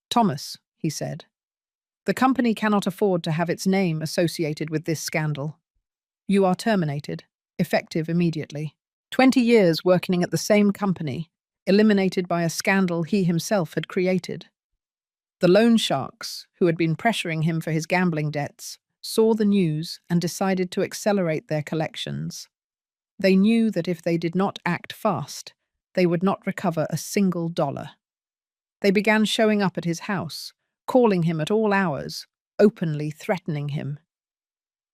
"Thomas," he said, "the company cannot afford to have its name associated with this scandal. You are terminated, effective immediately. 20 years working at the same company, eliminated by a scandal he himself had created." The loan sharks, who had been pressuring him for his gambling debts, saw the news and decided to accelerate their collections. They knew that if they did not act fast, they would not recover a single dollar. They began showing up at his house, calling him at all hours, openly threatening him.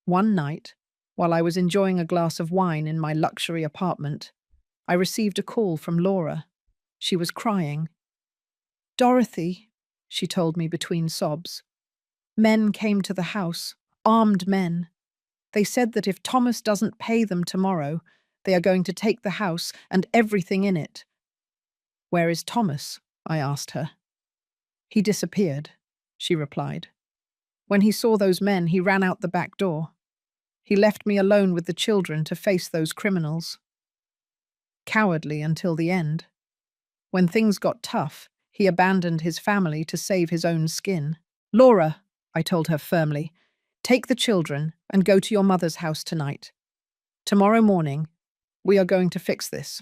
One night, while I was enjoying a glass of wine in my luxury apartment, I received a call from Laura. She was crying. "Dorothy," she told me between sobs, "men came to the house, armed men. They said that if Thomas doesn't pay them tomorrow, they are going to take the house and everything in it." "Where is Thomas?" I asked her. "He disappeared," she replied. "When he saw those men, he ran out the back door. He left me alone with the children to face those criminals. Cowardly until the end. When things got tough, he abandoned his family to save his own skin." "Laura," I told her firmly, "take the children and go to your mother's house tonight. Tomorrow morning, we are going to fix this."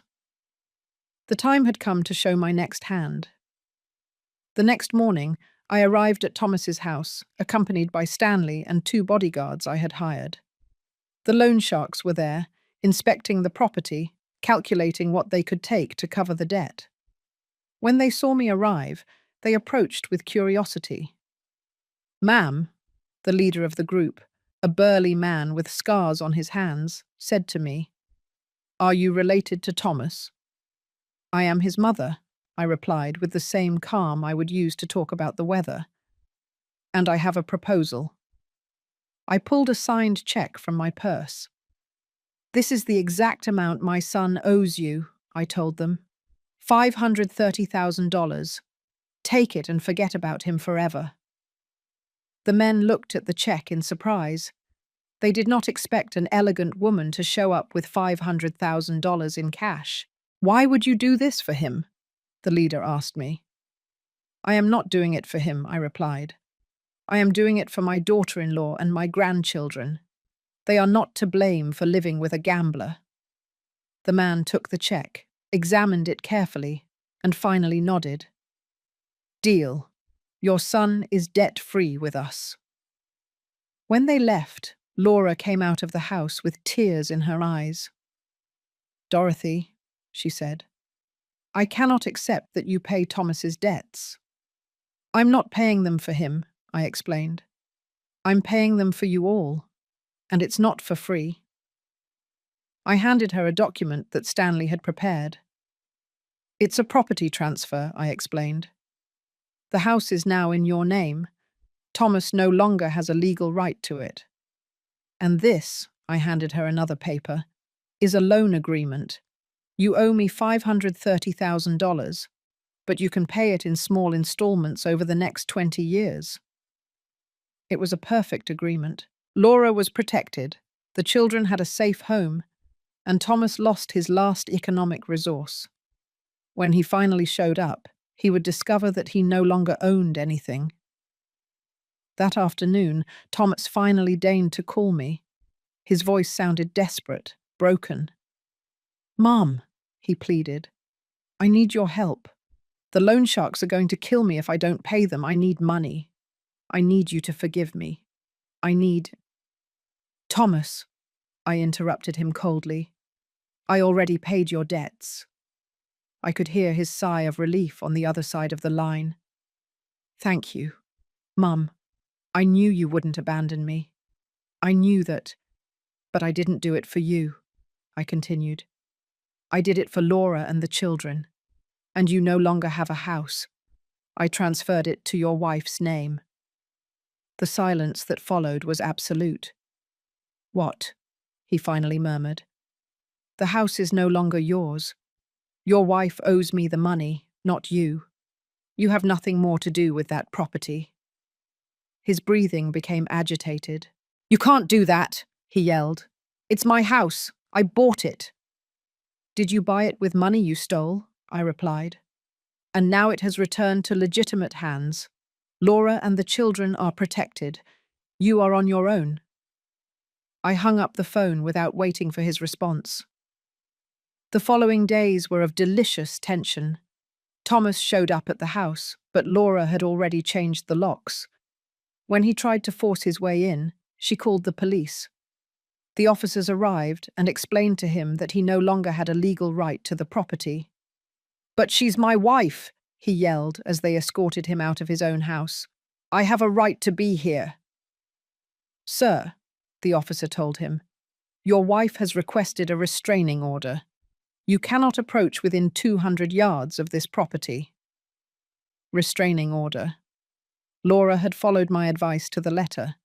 The time had come to show my next hand. The next morning, I arrived at Thomas's house, accompanied by Stanley and 2 bodyguards I had hired. The loan sharks were there, inspecting the property, calculating what they could take to cover the debt. When they saw me arrive, they approached with curiosity. "Ma'am," the leader of the group, a burly man with scars on his hands, said to me, "Are you related to Thomas?" "I am his mother," I replied with the same calm I would use to talk about the weather. "And I have a proposal." I pulled a signed check from my purse. "This is the exact amount my son owes you," I told them. $530,000. Take it and forget about him forever." The men looked at the check in surprise. They did not expect an elegant woman to show up with $500,000 in cash. "Why would you do this for him?" the leader asked me. "I am not doing it for him," I replied. "I am doing it for my daughter-in-law and my grandchildren. They are not to blame for living with a gambler." The man took the check, examined it carefully, and finally nodded. "Deal. Your son is debt-free with us." When they left, Laura came out of the house with tears in her eyes. "Dorothy," she said, "I cannot accept that you pay Thomas's debts." "I'm not paying them for him," I explained. "I'm paying them for you all, and it's not for free." I handed her a document that Stanley had prepared. "It's a property transfer," I explained. "The house is now in your name. Thomas no longer has a legal right to it. And this," I handed her another paper, "is a loan agreement. You owe me $530,000, but you can pay it in small installments over the next 20 years. It was a perfect agreement. Laura was protected, the children had a safe home, and Thomas lost his last economic resource. When he finally showed up, he would discover that he no longer owned anything. That afternoon, Thomas finally deigned to call me. His voice sounded desperate, broken. "Mom," he pleaded, "I need your help. The loan sharks are going to kill me if I don't pay them. I need money. I need you to forgive me. I need—" "Thomas," I interrupted him coldly, "I already paid your debts." I could hear his sigh of relief on the other side of the line. "Thank you. Mum, I knew you wouldn't abandon me. I knew that, but I didn't do it for you," I continued. "I did it for Laura and the children. And you no longer have a house. I transferred it to your wife's name." The silence that followed was absolute. "What?" he finally murmured. "The house is no longer yours. Your wife owes me the money, not you. You have nothing more to do with that property." His breathing became agitated. "You can't do that," he yelled. "It's my house. I bought it." "Did you buy it with money you stole?" I replied. "And now it has returned to legitimate hands. Laura and the children are protected. You are on your own." I hung up the phone without waiting for his response. The following days were of delicious tension. Thomas showed up at the house, but Laura had already changed the locks. When he tried to force his way in, She called the police. The officers arrived and explained to him that he no longer had a legal right to the property. "But she's my wife," he yelled as they escorted him out of his own house. "I have a right to be here." "Sir," the officer told him, "your wife has requested a restraining order. You cannot approach within 200 yards of this property." Restraining order. Laura had followed my advice to the letter.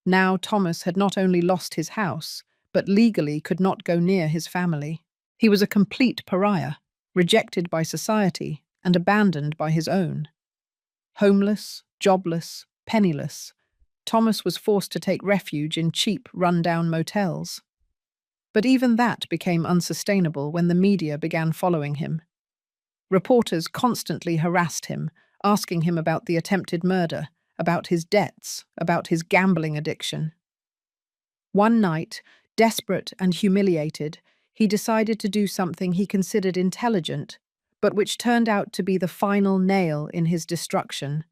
Now Thomas had not only lost his house, but legally could not go near his family. He was a complete pariah, rejected by society and abandoned by his own. Homeless, jobless, penniless, Thomas was forced to take refuge in cheap, run-down motels. But even that became unsustainable when the media began following him. Reporters constantly harassed him, asking him about the attempted murder, about his debts, about his gambling addiction. One night, desperate and humiliated, he decided to do something he considered intelligent, but which turned out to be the final nail in his destruction.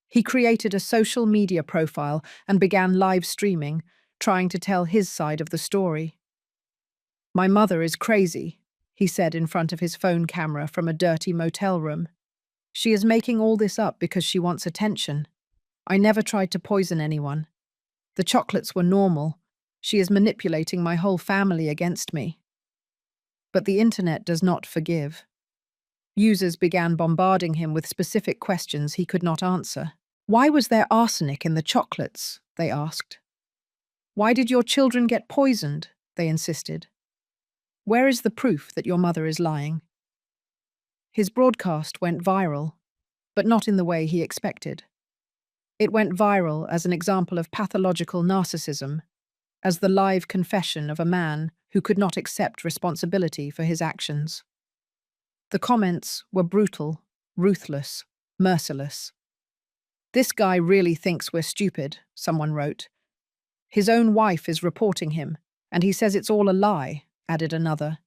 He created a social media profile and began live streaming, trying to tell his side of the story. "My mother is crazy," he said in front of his phone camera from a dirty motel room. "She is making all this up because she wants attention. I never tried to poison anyone. The chocolates were normal. She is manipulating my whole family against me." But the internet does not forgive. Users began bombarding him with specific questions he could not answer. "Why was there arsenic in the chocolates?" they asked. "Why did your children get poisoned?" they insisted. "Where is the proof that your mother is lying?" His broadcast went viral, but not in the way he expected. It went viral as an example of pathological narcissism, as the live confession of a man who could not accept responsibility for his actions. The comments were brutal, ruthless, merciless. "This guy really thinks we're stupid," someone wrote. "His own wife is reporting him, and he says it's all a lie," added another.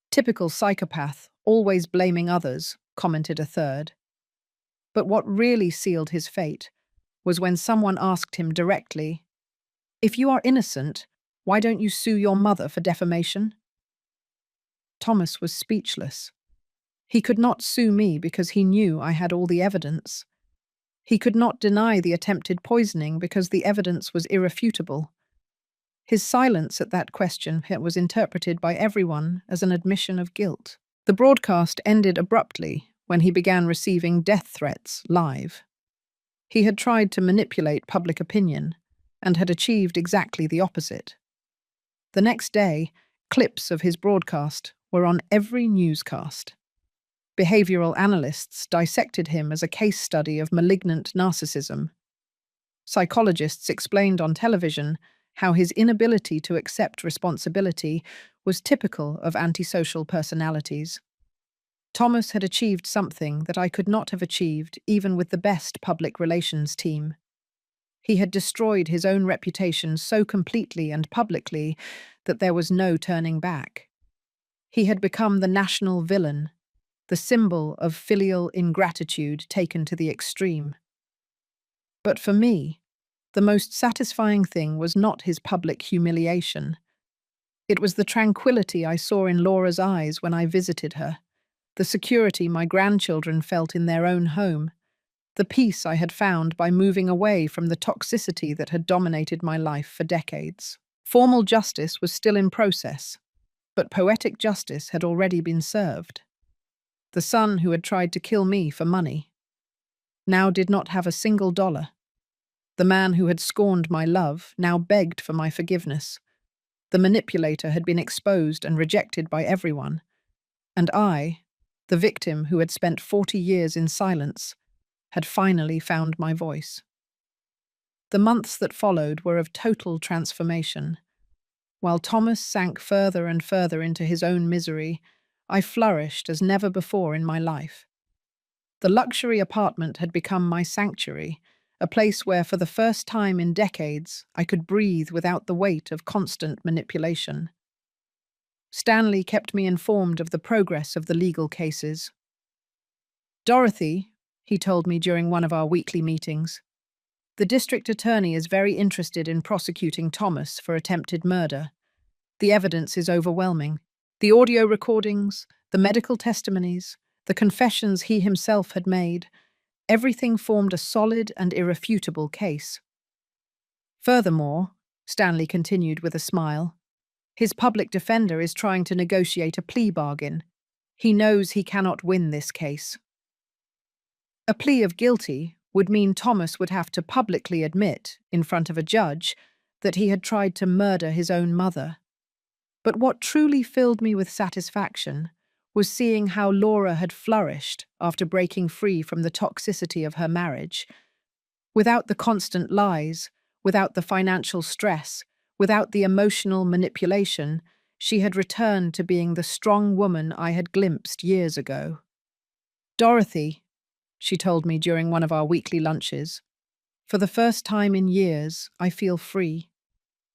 "Typical psychopath, always blaming others," commented a third. But what really sealed his fate was when someone asked him directly, "If you are innocent, why don't you sue your mother for defamation?" Thomas was speechless. He could not sue me because he knew I had all the evidence. He could not deny the attempted poisoning because the evidence was irrefutable. His silence at that question was interpreted by everyone as an admission of guilt. The broadcast ended abruptly when he began receiving death threats live. He had tried to manipulate public opinion and had achieved exactly the opposite. The next day, clips of his broadcast were on every newscast. Behavioral analysts dissected him as a case study of malignant narcissism. Psychologists explained on television how his inability to accept responsibility was typical of antisocial personalities. Thomas had achieved something that I could not have achieved even with the best public relations team. He had destroyed his own reputation so completely and publicly that there was no turning back. He had become the national villain, the symbol of filial ingratitude taken to the extreme. But for me, the most satisfying thing was not his public humiliation. It was the tranquility I saw in Laura's eyes when I visited her, the security my grandchildren felt in their own home, the peace I had found by moving away from the toxicity that had dominated my life for decades. Formal justice was still in process, but poetic justice had already been served. The son who had tried to kill me for money now did not have a single dollar. The man who had scorned my love now begged for my forgiveness. The manipulator had been exposed and rejected by everyone. And I, the victim who had spent 40 years in silence, had finally found my voice. The months that followed were of total transformation. While Thomas sank further and further into his own misery, I flourished as never before in my life. The luxury apartment had become my sanctuary, a place where for the first time in decades I could breathe without the weight of constant manipulation. Stanley kept me informed of the progress of the legal cases. "Dorothy," he told me during one of our weekly meetings, The district attorney is very interested in prosecuting Thomas for attempted murder. The evidence is overwhelming. The audio recordings, the medical testimonies, the confessions he himself had made, everything formed a solid and irrefutable case. Furthermore, Stanley continued with a smile, his public defender is trying to negotiate a plea bargain. He knows he cannot win this case. A plea of guilty would mean Thomas would have to publicly admit, in front of a judge, that he had tried to murder his own mother. But what truly filled me with satisfaction was seeing how Laura had flourished after breaking free from the toxicity of her marriage. Without the constant lies, without the financial stress, without the emotional manipulation, she had returned to being the strong woman I had glimpsed years ago. "Dorothy," she told me during one of our weekly lunches, "for the first time in years, I feel free.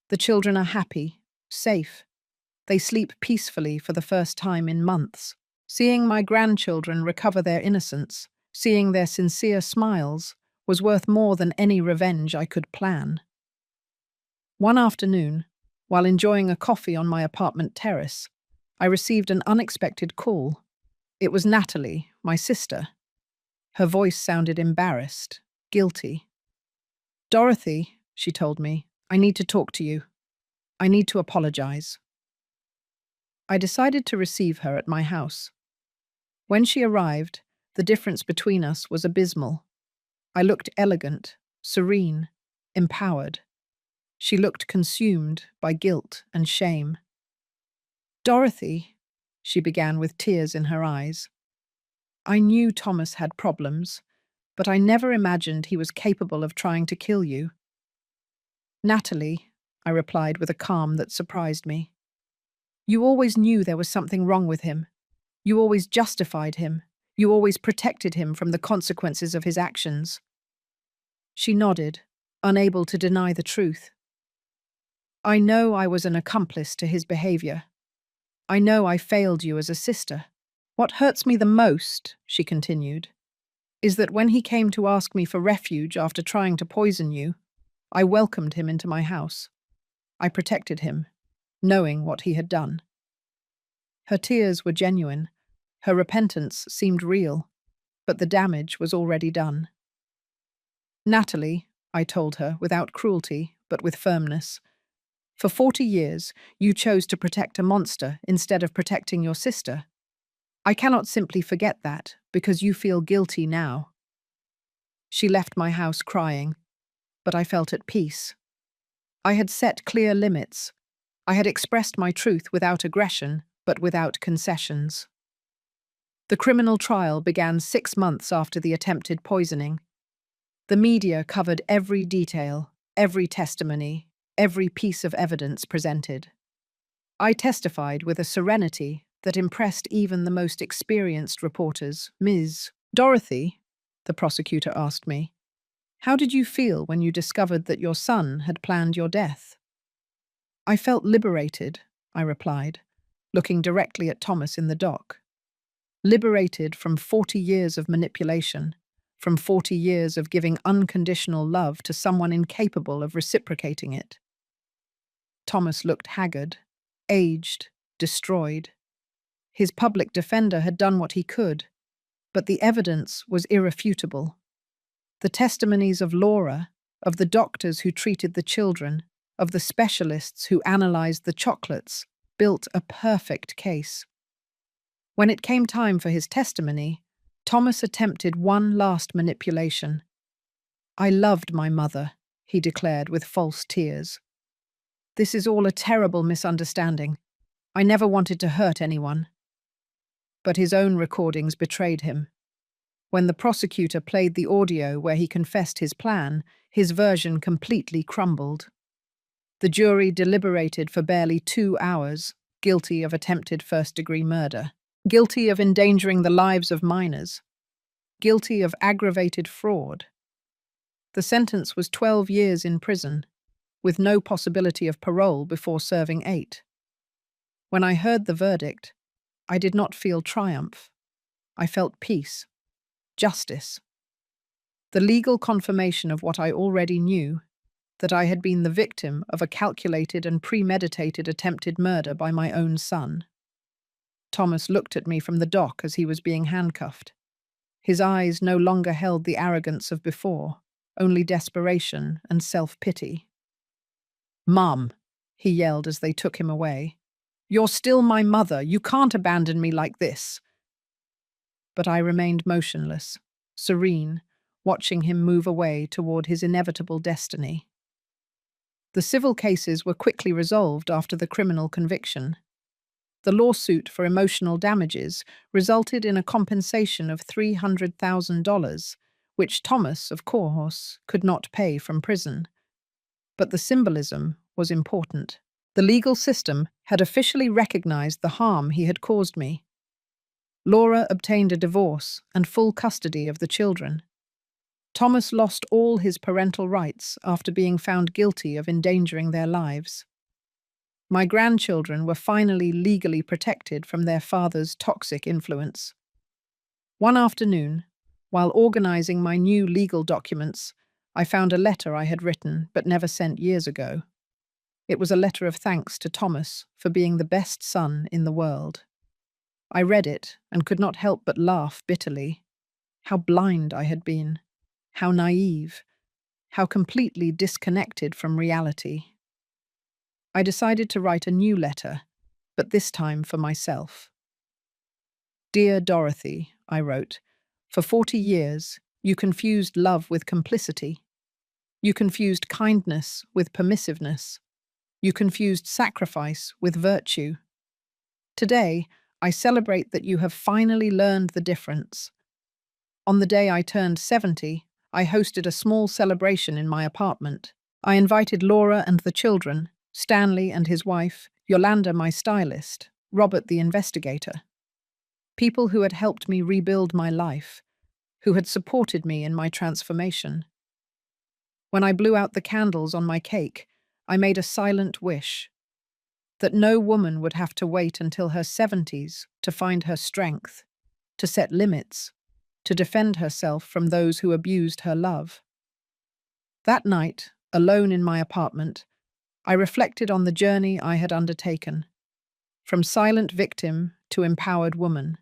The children are happy, safe. They sleep peacefully for the first time in months. Seeing my grandchildren recover their innocence, seeing their sincere smiles, was worth more than any revenge I could plan." One afternoon, while enjoying a coffee on my apartment terrace, I received an unexpected call. It was Natalie, my sister. Her voice sounded embarrassed, guilty. "Dorothy," she told me, "I need to talk to you. I need to apologize." I decided to receive her at my house. When she arrived, the difference between us was abysmal. I looked elegant, serene, empowered. She looked consumed by guilt and shame. "Dorothy," she began with tears in her eyes, "I knew Thomas had problems, but I never imagined he was capable of trying to kill you." "Natalie," I replied with a calm that surprised me, "you always knew there was something wrong with him. You always justified him. You always protected him from the consequences of his actions." She nodded, unable to deny the truth. "I know I was an accomplice to his behavior. I know I failed you as a sister. What hurts me the most," she continued, "is that when he came to ask me for refuge after trying to poison you, I welcomed him into my house. I protected him, knowing what he had done." Her tears were genuine. Her repentance seemed real, but the damage was already done. "Natalie," I told her, without cruelty, but with firmness, "for 40 years, you chose to protect a monster instead of protecting your sister. I cannot simply forget that, because you feel guilty now." She left my house crying, but I felt at peace. I had set clear limits. I had expressed my truth without aggression, but without concessions. The criminal trial began 6 months after the attempted poisoning. The media covered every detail, every testimony, every piece of evidence presented. I testified with a serenity that impressed even the most experienced reporters. "Ms. Dorothy," the prosecutor asked me, "how did you feel when you discovered that your son had planned your death?" "I felt liberated," I replied, looking directly at Thomas in the dock. "Liberated from 40 years of manipulation, from 40 years of giving unconditional love to someone incapable of reciprocating it." Thomas looked haggard, aged, destroyed. His public defender had done what he could, but the evidence was irrefutable. The testimonies of Laura, of the doctors who treated the children, of the specialists who analyzed the chocolates, built a perfect case. When it came time for his testimony, Thomas attempted one last manipulation. "I loved my mother," he declared with false tears. "This is all a terrible misunderstanding. I never wanted to hurt anyone." But his own recordings betrayed him. When the prosecutor played the audio where he confessed his plan, his version completely crumbled. The jury deliberated for barely 2 hours, guilty of attempted first-degree murder, guilty of endangering the lives of minors, guilty of aggravated fraud. The sentence was 12 years in prison, with no possibility of parole before serving 8. When I heard the verdict, I did not feel triumph. I felt peace, justice. The legal confirmation of what I already knew, that I had been the victim of a calculated and premeditated attempted murder by my own son. Thomas looked at me from the dock as he was being handcuffed. His eyes no longer held the arrogance of before, only desperation and self-pity. "Mum," he yelled as they took him away. "You're still my mother. You can't abandon me like this." But I remained motionless, serene, watching him move away toward his inevitable destiny. The civil cases were quickly resolved after the criminal conviction. The lawsuit for emotional damages resulted in a compensation of $300,000, which Thomas, of course, could not pay from prison. But the symbolism was important. The legal system had officially recognized the harm he had caused me. Laura obtained a divorce and full custody of the children. Thomas lost all his parental rights after being found guilty of endangering their lives. My grandchildren were finally legally protected from their father's toxic influence. One afternoon, while organizing my new legal documents, I found a letter I had written but never sent years ago. It was a letter of thanks to Thomas for being the best son in the world. I read it and could not help but laugh bitterly. How blind I had been. How naive. How completely disconnected from reality. I decided to write a new letter, but this time for myself. "Dear Dorothy," I wrote, "for 40 years, you confused love with complicity. You confused kindness with permissiveness. You confused sacrifice with virtue. Today, I celebrate that you have finally learned the difference. On the day I turned 70, I hosted a small celebration in my apartment. I invited Laura and the children, Stanley and his wife, Yolanda, my stylist, Robert, the investigator. People who had helped me rebuild my life, who had supported me in my transformation. When I blew out the candles on my cake, I made a silent wish that no woman would have to wait until her 70s to find her strength, to set limits, to defend herself from those who abused her love. That night, alone in my apartment, I reflected on the journey I had undertaken, from silent victim to empowered woman,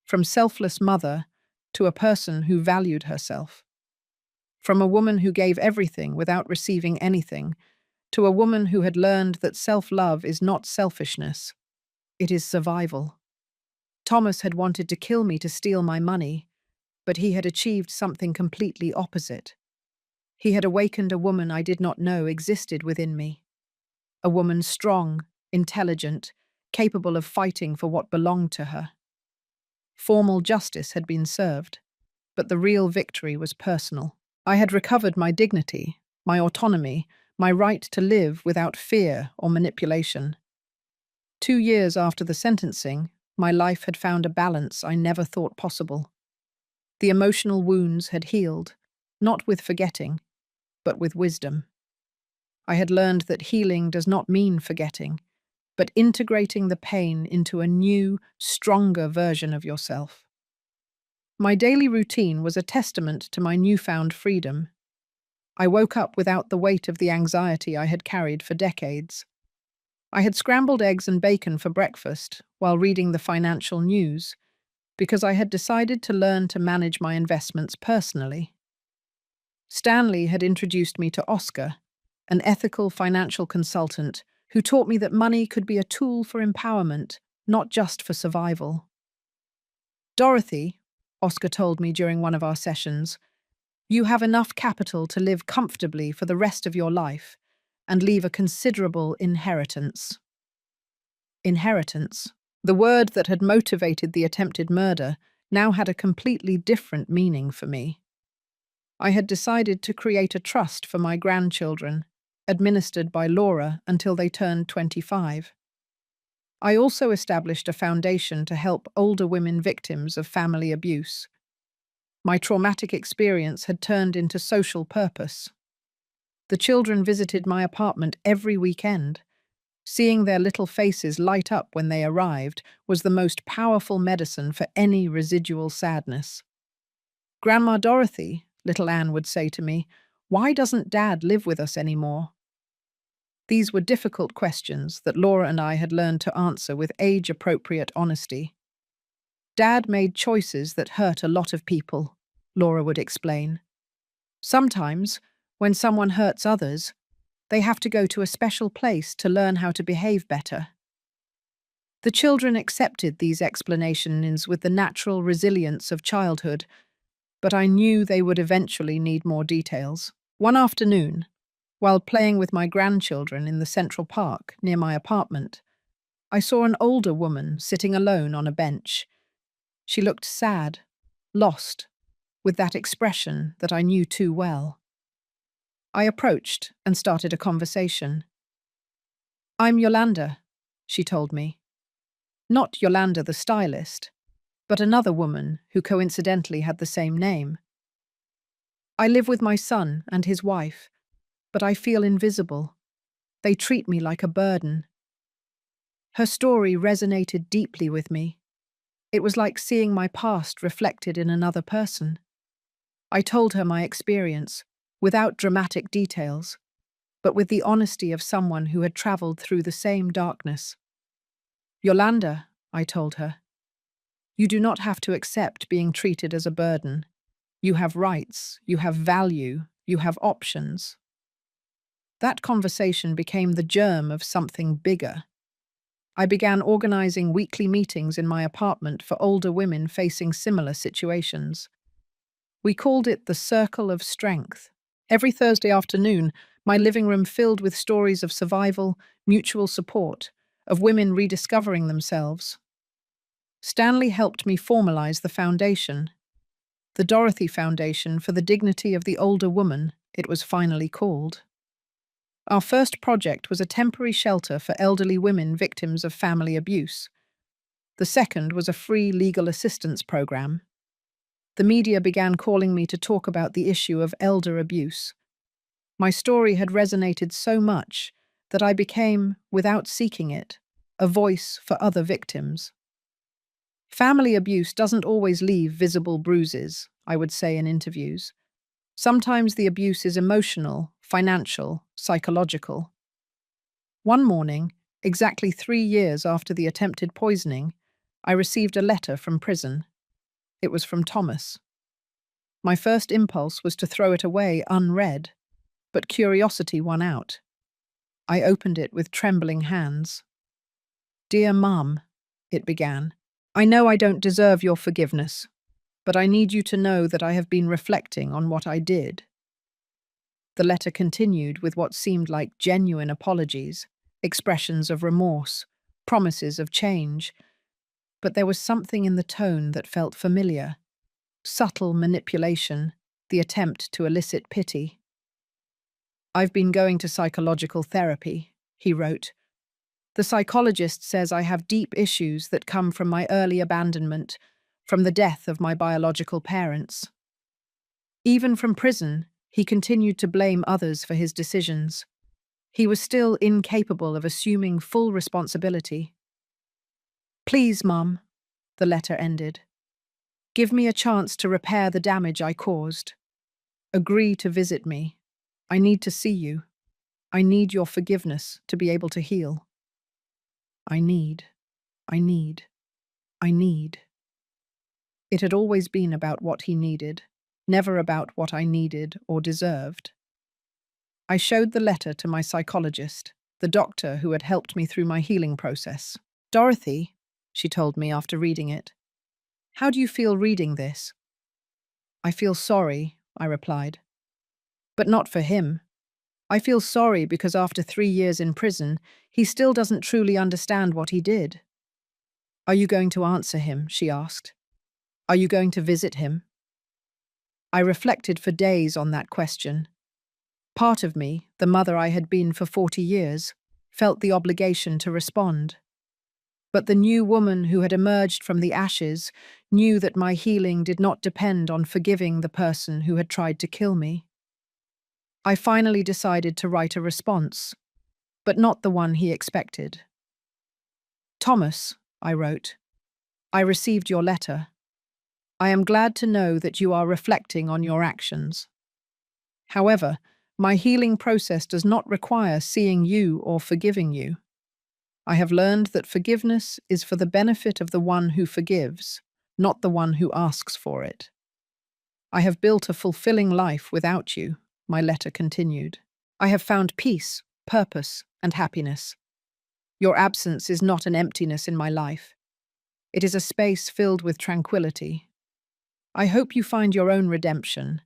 from selfless mother to a person who valued herself, from a woman who gave everything without receiving anything to a woman who had learned that self-love is not selfishness, it is survival. Thomas had wanted to kill me to steal my money, but he had achieved something completely opposite. He had awakened a woman I did not know existed within me. A woman strong, intelligent, capable of fighting for what belonged to her. Formal justice had been served, but the real victory was personal. I had recovered my dignity, my autonomy, my right to live without fear or manipulation. 2 years after the sentencing, my life had found a balance I never thought possible. The emotional wounds had healed, not with forgetting, but with wisdom. I had learned that healing does not mean forgetting, but integrating the pain into a new, stronger version of yourself. My daily routine was a testament to my newfound freedom. I woke up without the weight of the anxiety I had carried for decades. I had scrambled eggs and bacon for breakfast while reading the financial news, because I had decided to learn to manage my investments personally. Stanley had introduced me to Oscar, an ethical financial consultant who taught me that money could be a tool for empowerment, not just for survival. "Dorothy," Oscar told me during one of our sessions, "you have enough capital to live comfortably for the rest of your life and leave a considerable inheritance." Inheritance, the word that had motivated the attempted murder, now had a completely different meaning for me. I had decided to create a trust for my grandchildren, administered by Laura until they turned 25. I also established a foundation to help older women victims of family abuse. My traumatic experience had turned into social purpose. The children visited my apartment every weekend. Seeing their little faces light up when they arrived was the most powerful medicine for any residual sadness. "Grandma Dorothy," little Anne would say to me. Why doesn't Dad live with us anymore? These were difficult questions that Laura and I had learned to answer with age-appropriate honesty. Dad made choices that hurt a lot of people, Laura would explain. Sometimes, when someone hurts others, they have to go to a special place to learn how to behave better. The children accepted these explanations with the natural resilience of childhood, but I knew they would eventually need more details. One afternoon, while playing with my grandchildren in the Central Park near my apartment, I saw an older woman sitting alone on a bench. She looked sad, lost, with that expression that I knew too well. I approached and started a conversation. "I'm Yolanda," she told me. Not Yolanda the stylist, but another woman who coincidentally had the same name. "I live with my son and his wife, but I feel invisible. They treat me like a burden." Her story resonated deeply with me. It was like seeing my past reflected in another person. I told her my experience, without dramatic details, but with the honesty of someone who had traveled through the same darkness. "Yolanda," I told her, "you do not have to accept being treated as a burden. You have rights, you have value, you have options." That conversation became the germ of something bigger. I began organizing weekly meetings in my apartment for older women facing similar situations. We called it the Circle of Strength. Every Thursday afternoon, my living room filled with stories of survival, mutual support, of women rediscovering themselves. Stanley helped me formalize the foundation. The Dorothy Foundation for the Dignity of the Older Woman, it was finally called. Our first project was a temporary shelter for elderly women victims of family abuse. The second was a free legal assistance program. The media began calling me to talk about the issue of elder abuse. My story had resonated so much that I became, without seeking it, a voice for other victims. Family abuse doesn't always leave visible bruises, I would say in interviews. Sometimes the abuse is emotional, financial, psychological. One morning, exactly 3 years after the attempted poisoning, I received a letter from prison. It was from Thomas. My first impulse was to throw it away unread, but curiosity won out. I opened it with trembling hands. "Dear Mum," it began, "I know I don't deserve your forgiveness, but I need you to know that I have been reflecting on what I did." The letter continued with what seemed like genuine apologies, expressions of remorse, promises of change, but there was something in the tone that felt familiar. Subtle manipulation, the attempt to elicit pity. "I've been going to psychological therapy," he wrote. "The psychologist says I have deep issues that come from my early abandonment, from the death of my biological parents." Even from prison, he continued to blame others for his decisions. He was still incapable of assuming full responsibility. "Please, Mum," the letter ended, "give me a chance to repair the damage I caused. Agree to visit me. I need to see you. I need your forgiveness to be able to heal. I need, I need, I need." It had always been about what he needed, never about what I needed or deserved. I showed the letter to my psychologist, the doctor who had helped me through my healing process. "Dorothy," she told me after reading it, "how do you feel reading this?" "I feel sorry," I replied. "But not for him. I feel sorry because after 3 years in prison, he still doesn't truly understand what he did." "Are you going to answer him?" she asked. "Are you going to visit him?" I reflected for days on that question. Part of me, the mother I had been for 40 years, felt the obligation to respond. But the new woman who had emerged from the ashes knew that my healing did not depend on forgiving the person who had tried to kill me. I finally decided to write a response, but not the one he expected. "Thomas," I wrote, "I received your letter. I am glad to know that you are reflecting on your actions. However, my healing process does not require seeing you or forgiving you. I have learned that forgiveness is for the benefit of the one who forgives, not the one who asks for it. I have built a fulfilling life without you, my letter continued. I have found peace, purpose, and happiness. Your absence is not an emptiness in my life. It is a space filled with tranquility. I hope you find your own redemption,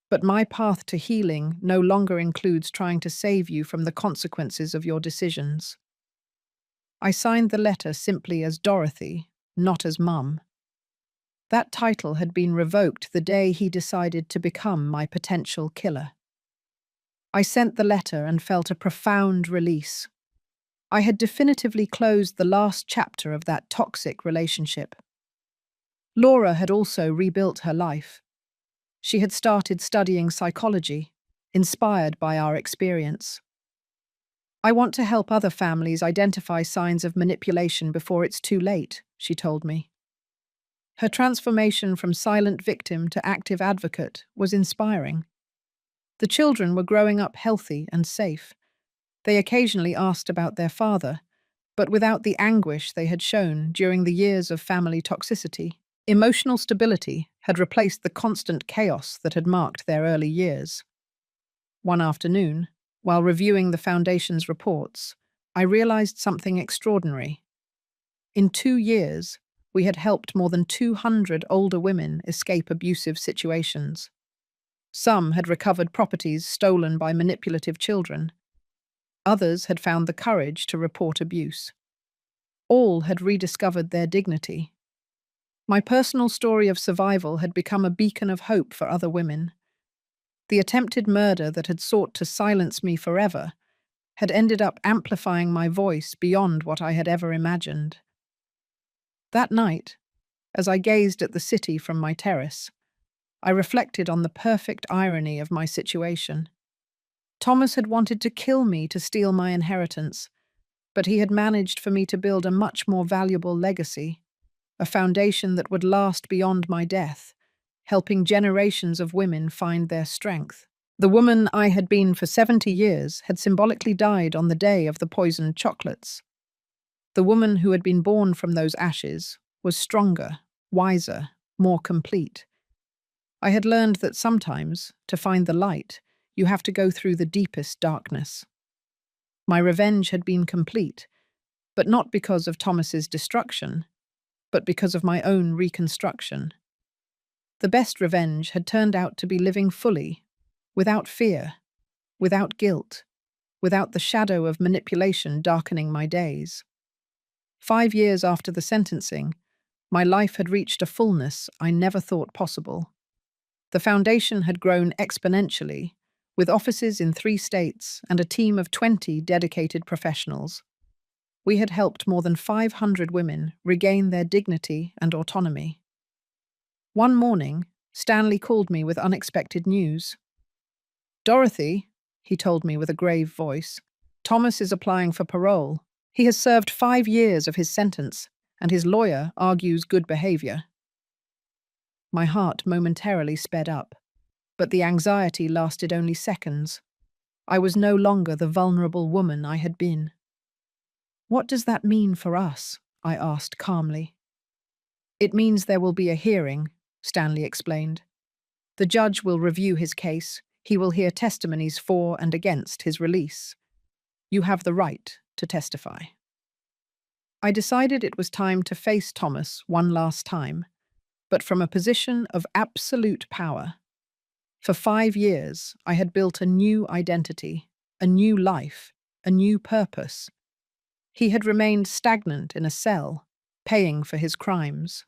but my path to healing no longer includes trying to save you from the consequences of your decisions. I signed the letter simply as Dorothy, not as Mum. That title had been revoked the day he decided to become my potential killer. I sent the letter and felt a profound release. I had definitively closed the last chapter of that toxic relationship. Laura had also rebuilt her life. She had started studying psychology, inspired by our experience. I want to help other families identify signs of manipulation before it's too late, she told me. Her transformation from silent victim to active advocate was inspiring. The children were growing up healthy and safe. They occasionally asked about their father, but without the anguish they had shown during the years of family toxicity. Emotional stability had replaced the constant chaos that had marked their early years. One afternoon, while reviewing the Foundation's reports, I realized something extraordinary. In 2 years, we had helped more than 200 older women escape abusive situations. Some had recovered properties stolen by manipulative children. Others had found the courage to report abuse. All had rediscovered their dignity. My personal story of survival had become a beacon of hope for other women. The attempted murder that had sought to silence me forever had ended up amplifying my voice beyond what I had ever imagined. That night, as I gazed at the city from my terrace, I reflected on the perfect irony of my situation. Thomas had wanted to kill me to steal my inheritance, but he had managed for me to build a much more valuable legacy, a foundation that would last beyond my death, helping generations of women find their strength. The woman I had been for 70 years had symbolically died on the day of the poisoned chocolates. The woman who had been born from those ashes was stronger, wiser, more complete. I had learned that sometimes, to find the light, you have to go through the deepest darkness. My revenge had been complete, but not because of Thomas's destruction, but because of my own reconstruction. The best revenge had turned out to be living fully, without fear, without guilt, without the shadow of manipulation darkening my days. 5 years after the sentencing, my life had reached a fullness I never thought possible. The foundation had grown exponentially, with offices in 3 states and a team of 20 dedicated professionals. We had helped more than 500 women regain their dignity and autonomy. One morning, Stanley called me with unexpected news. "Dorothy," he told me with a grave voice, "Thomas is applying for parole. He has served 5 years of his sentence, and his lawyer argues good behavior." My heart momentarily sped up, but the anxiety lasted only seconds. I was no longer the vulnerable woman I had been. "What does that mean for us?" I asked calmly. "It means there will be a hearing," Stanley explained. "The judge will review his case. He will hear testimonies for and against his release. You have the right to testify." I decided it was time to face Thomas one last time, but from a position of absolute power. For 5 years, I had built a new identity, a new life, a new purpose. He had remained stagnant in a cell, paying for his crimes.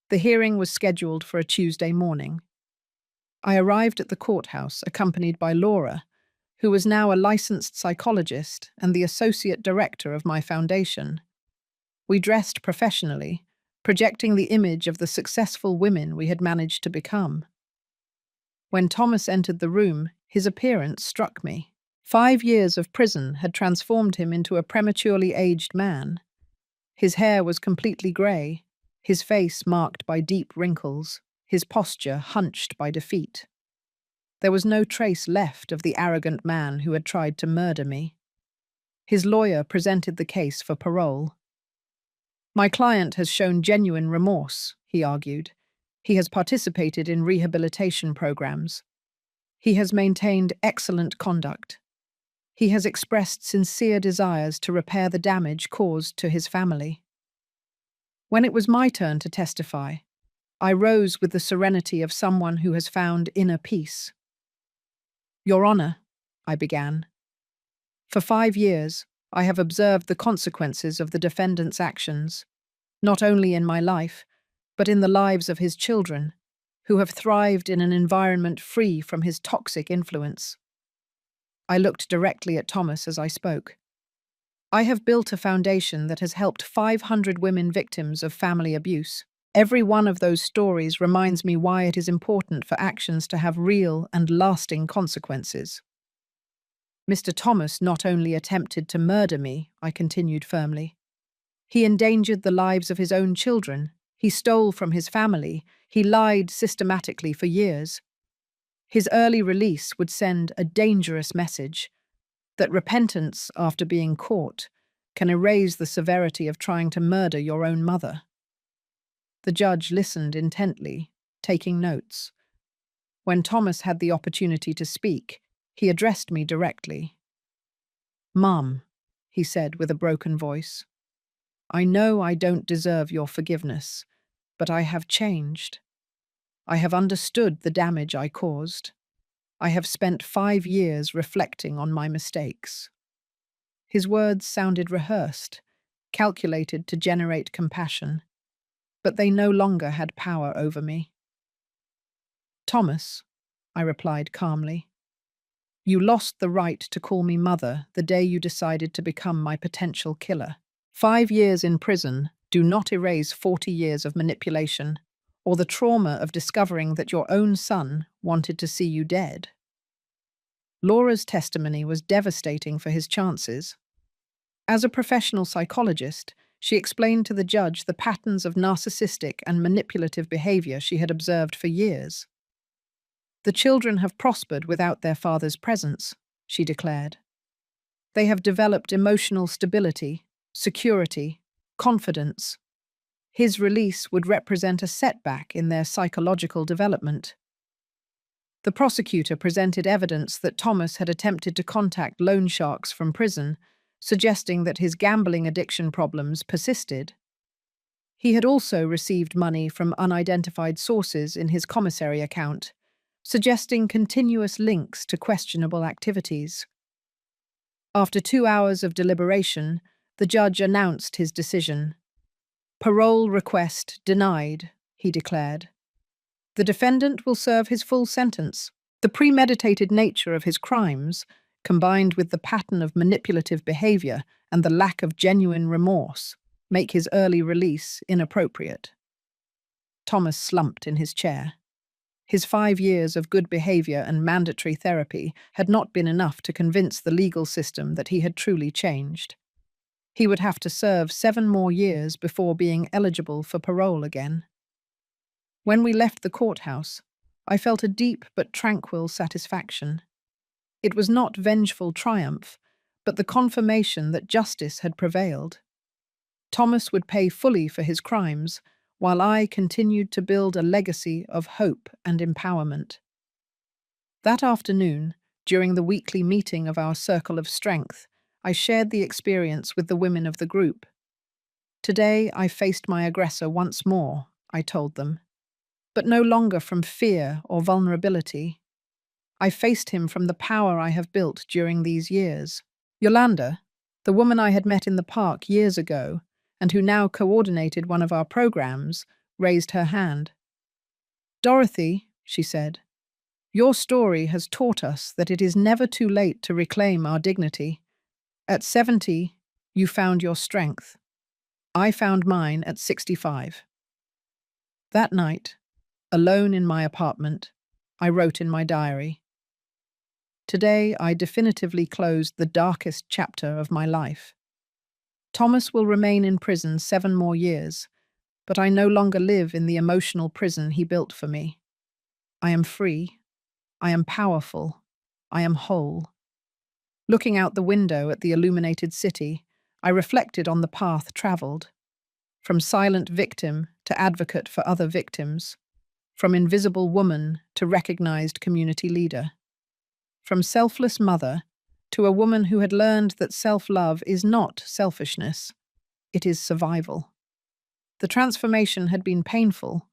The hearing was scheduled for a Tuesday morning. I arrived at the courthouse accompanied by Laura, who was now a licensed psychologist and the associate director of my foundation. We dressed professionally, projecting the image of the successful women we had managed to become. When Thomas entered the room, his appearance struck me. 5 years of prison had transformed him into a prematurely aged man. His hair was completely grey, his face marked by deep wrinkles, his posture hunched by defeat. There was no trace left of the arrogant man who had tried to murder me. His lawyer presented the case for parole. "My client has shown genuine remorse," he argued. "He has participated in rehabilitation programs. He has maintained excellent conduct. He has expressed sincere desires to repair the damage caused to his family." When it was my turn to testify, I rose with the serenity of someone who has found inner peace. "Your Honor," I began, "for 5 years, I have observed the consequences of the defendant's actions, not only in my life, but in the lives of his children, who have thrived in an environment free from his toxic influence." I looked directly at Thomas as I spoke. "I have built a foundation that has helped 500 women victims of family abuse. Every one of those stories reminds me why it is important for actions to have real and lasting consequences." "Mr. Thomas not only attempted to murder me," I continued firmly. "He endangered the lives of his own children. He stole from his family. He lied systematically for years. His early release would send a dangerous message that repentance after being caught can erase the severity of trying to murder your own mother." The judge listened intently, taking notes. When Thomas had the opportunity to speak, he addressed me directly. "Mum," he said with a broken voice, "I know I don't deserve your forgiveness, but I have changed. I have understood the damage I caused. I have spent 5 years reflecting on my mistakes." His words sounded rehearsed, calculated to generate compassion, but they no longer had power over me. "Thomas," I replied calmly, "you lost the right to call me mother the day you decided to become my potential killer. 5 years in prison do not erase 40 years of manipulation or the trauma of discovering that your own son wanted to see you dead." Laura's testimony was devastating for his chances. As a professional psychologist, she explained to the judge the patterns of narcissistic and manipulative behavior she had observed for years. "The children have prospered without their father's presence," she declared. "They have developed emotional stability, security, confidence. His release would represent a setback in their psychological development." The prosecutor presented evidence that Thomas had attempted to contact loan sharks from prison, suggesting that his gambling addiction problems persisted. He had also received money from unidentified sources in his commissary account, suggesting continuous links to questionable activities. After 2 hours of deliberation, the judge announced his decision. "Parole request denied," he declared. "The defendant will serve his full sentence. The premeditated nature of his crimes, combined with the pattern of manipulative behavior and the lack of genuine remorse, make his early release inappropriate." Thomas slumped in his chair. His 5 years of good behavior and mandatory therapy had not been enough to convince the legal system that he had truly changed. He would have to serve 7 more years before being eligible for parole again. When we left the courthouse, I felt a deep but tranquil satisfaction. It was not vengeful triumph, but the confirmation that justice had prevailed. Thomas would pay fully for his crimes, while I continued to build a legacy of hope and empowerment. That afternoon, during the weekly meeting of our Circle of Strength, I shared the experience with the women of the group. "Today I faced my aggressor once more," I told them, "but no longer from fear or vulnerability. I faced him from the power I have built during these years." Yolanda, the woman I had met in the park years ago, and who now coordinated one of our programs, raised her hand. "Dorothy," she said, "your story has taught us that it is never too late to reclaim our dignity. At 70, you found your strength. I found mine at 65. That night, alone in my apartment, I wrote in my diary, "Today I definitively closed the darkest chapter of my life. Thomas will remain in prison 7 more years, but I no longer live in the emotional prison he built for me. I am free. I am powerful. I am whole. Looking out the window at the illuminated city, I reflected on the path traveled, from silent victim to advocate for other victims, from invisible woman to recognized community leader, from selfless mother to a woman who had learned that self-love is not selfishness, it is survival. The transformation had been painful,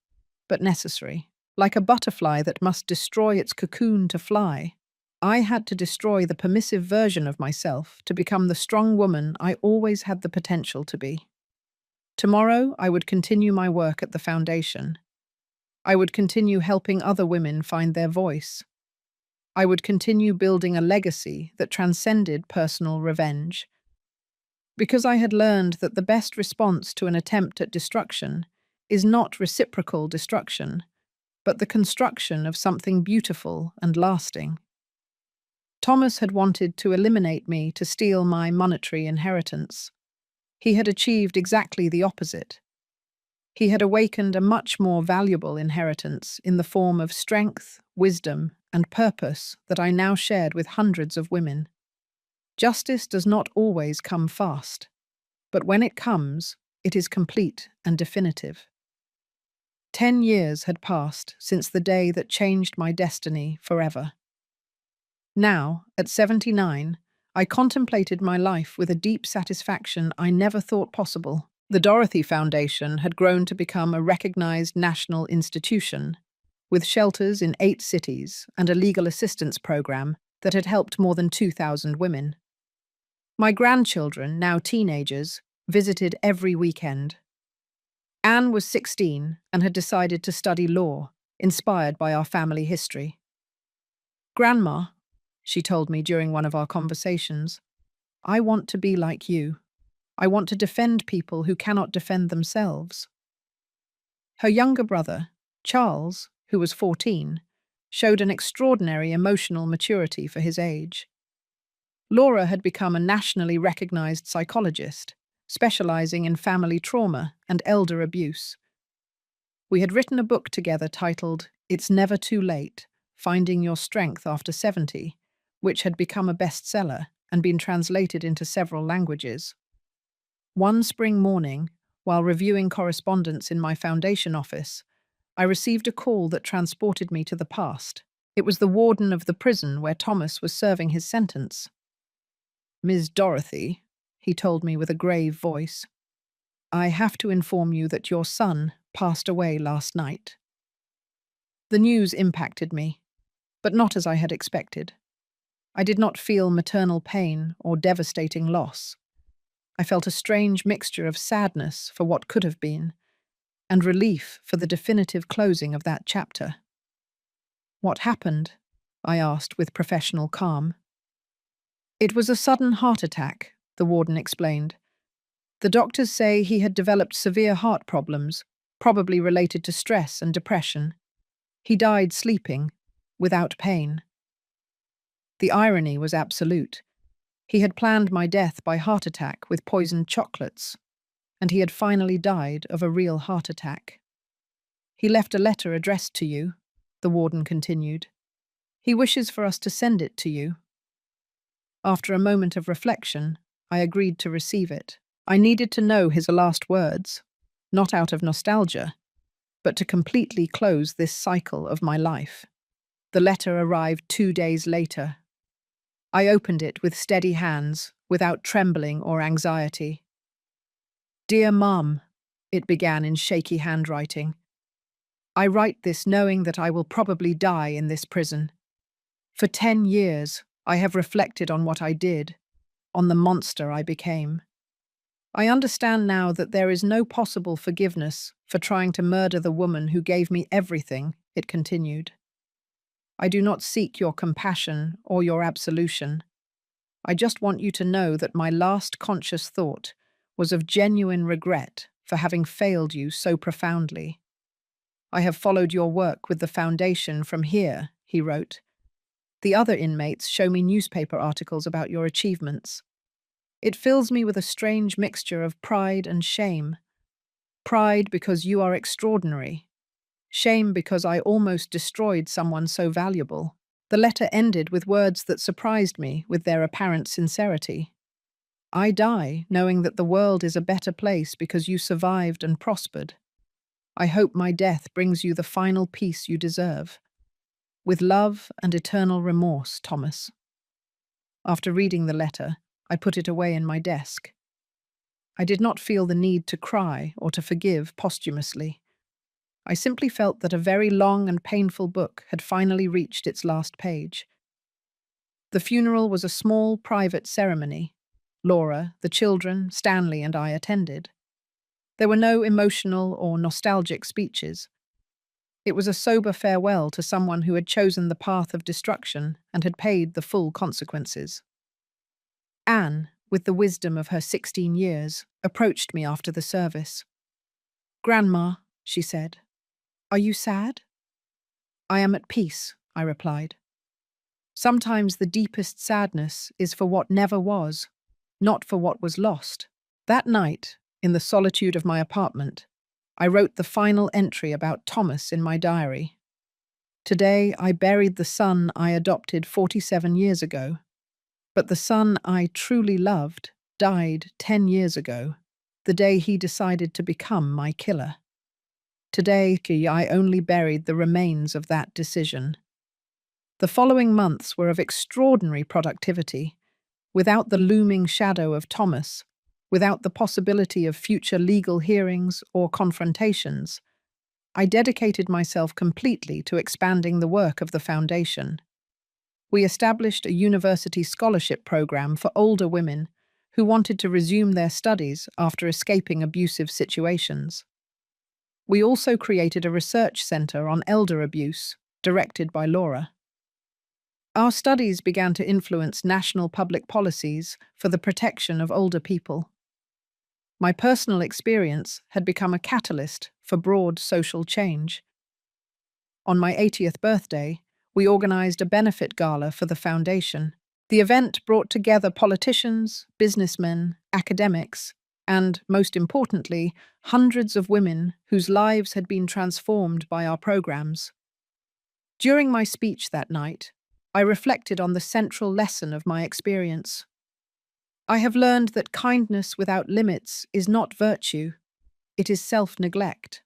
but necessary. Like a butterfly that must destroy its cocoon to fly, I had to destroy the permissive version of myself to become the strong woman I always had the potential to be. Tomorrow, I would continue my work at the foundation. I would continue helping other women find their voice. I would continue building a legacy that transcended personal revenge. Because I had learned that the best response to an attempt at destruction is not reciprocal destruction, but the construction of something beautiful and lasting. Thomas had wanted to eliminate me to steal my monetary inheritance. He had achieved exactly the opposite. He had awakened a much more valuable inheritance in the form of strength, wisdom, and purpose that I now shared with hundreds of women. Justice does not always come fast, but when it comes, it is complete and definitive. 10 years had passed since the day that changed my destiny forever. Now, at 79, I contemplated my life with a deep satisfaction I never thought possible. The Dorothy Foundation had grown to become a recognized national institution, with shelters in 8 cities and a legal assistance program that had helped more than 2,000 women. My grandchildren, now teenagers, visited every weekend. Anne was 16 and had decided to study law, inspired by our family history. "Grandma," she told me during one of our conversations, "I want to be like you. I want to defend people who cannot defend themselves." Her younger brother, Charles, who was 14, showed an extraordinary emotional maturity for his age. Laura had become a nationally recognized psychologist, specializing in family trauma and elder abuse. We had written a book together titled "It's Never Too Late: Finding Your Strength After 70, which had become a bestseller and been translated into several languages. One spring morning, while reviewing correspondence in my foundation office, I received a call that transported me to the past. It was the warden of the prison where Thomas was serving his sentence. "Ms. Dorothy," he told me with a grave voice, "I have to inform you that your son passed away last night." The news impacted me, but not as I had expected. I did not feel maternal pain or devastating loss. I felt a strange mixture of sadness for what could have been, and relief for the definitive closing of that chapter. "What happened?" I asked with professional calm. "It was a sudden heart attack," the warden explained. "The doctors say he had developed severe heart problems, probably related to stress and depression. He died sleeping, without pain." The irony was absolute. He had planned my death by heart attack with poisoned chocolates, and he had finally died of a real heart attack. "He left a letter addressed to you," the warden continued. "He wishes for us to send it to you." After a moment of reflection, I agreed to receive it. I needed to know his last words, not out of nostalgia, but to completely close this cycle of my life. The letter arrived 2 days later. I opened it with steady hands, without trembling or anxiety. "Dear Mum," it began in shaky handwriting, "I write this knowing that I will probably die in this prison. For 10 years, I have reflected on what I did, on the monster I became. I understand now that there is no possible forgiveness for trying to murder the woman who gave me everything," it continued. "I do not seek your compassion or your absolution. I just want you to know that my last conscious thought was of genuine regret for having failed you so profoundly. I have followed your work with the foundation from here," he wrote. "The other inmates show me newspaper articles about your achievements. It fills me with a strange mixture of pride and shame. Pride because you are extraordinary. Shame because I almost destroyed someone so valuable. The letter ended with words that surprised me with their apparent sincerity. I die knowing that the world is a better place because you survived and prospered. I hope my death brings you the final peace you deserve. With love and eternal remorse, Thomas. After reading the letter, I put it away in my desk. I did not feel the need to cry or to forgive posthumously. I simply felt that a very long and painful book had finally reached its last page. The funeral was a small, private ceremony. Laura, the children, Stanley, and I attended. There were no emotional or nostalgic speeches. It was a sober farewell to someone who had chosen the path of destruction and had paid the full consequences. Anne, with the wisdom of her 16 years, approached me after the service. "Grandma," she said, "are you sad?" "I am at peace," I replied. "Sometimes the deepest sadness is for what never was, not for what was lost." That night, in the solitude of my apartment, I wrote the final entry about Thomas in my diary. Today I buried the son I adopted 47 years ago, but the son I truly loved died 10 years ago, the day he decided to become my killer. Today, I only buried the remains of that decision. The following months were of extraordinary productivity, without the looming shadow of Thomas, without the possibility of future legal hearings or confrontations. I dedicated myself completely to expanding the work of the foundation. We established a university scholarship program for older women who wanted to resume their studies after escaping abusive situations. We also created a research center on elder abuse, directed by Laura. Our studies began to influence national public policies for the protection of older people. My personal experience had become a catalyst for broad social change. On my 80th birthday, we organized a benefit gala for the foundation. The event brought together politicians, businessmen, academics, and, most importantly, hundreds of women whose lives had been transformed by our programs. During my speech that night, I reflected on the central lesson of my experience. I have learned that kindness without limits is not virtue, it is self-neglect.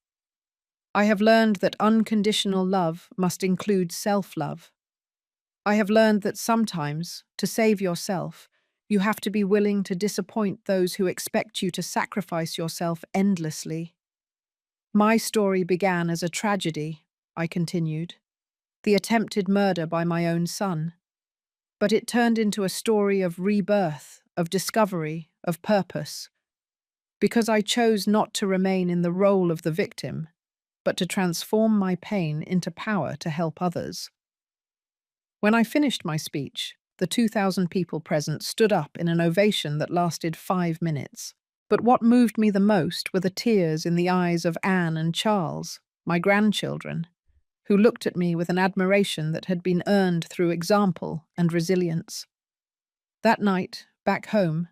I have learned that unconditional love must include self-love. I have learned that sometimes, to save yourself, you have to be willing to disappoint those who expect you to sacrifice yourself endlessly. My story began as a tragedy, I continued, the attempted murder by my own son. But it turned into a story of rebirth, of discovery, of purpose. Because I chose not to remain in the role of the victim, but to transform my pain into power to help others. When I finished my speech, the 2,000 people present stood up in an ovation that lasted 5 minutes. But what moved me the most were the tears in the eyes of Anne and Charles, my grandchildren, who looked at me with an admiration that had been earned through example and resilience. That night, back home,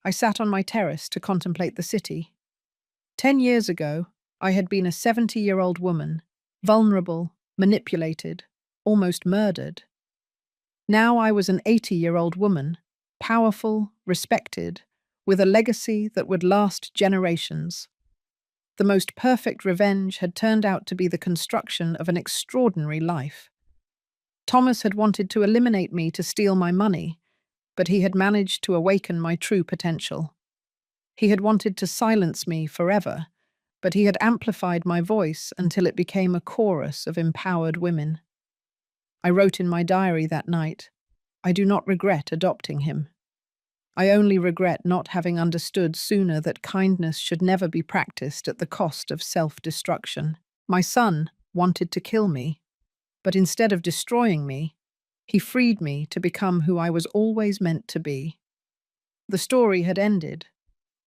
I sat on my terrace to contemplate the city. 10 years ago, I had been a 70-year-old woman, vulnerable, manipulated, almost murdered. Now I was an 80-year-old woman, powerful, respected, with a legacy that would last generations. The most perfect revenge had turned out to be the construction of an extraordinary life. Thomas had wanted to eliminate me to steal my money, but he had managed to awaken my true potential. He had wanted to silence me forever, but he had amplified my voice until it became a chorus of empowered women. I wrote in my diary that night, I do not regret adopting him. I only regret not having understood sooner that kindness should never be practiced at the cost of self-destruction. My son wanted to kill me, but instead of destroying me, he freed me to become who I was always meant to be. The story had ended,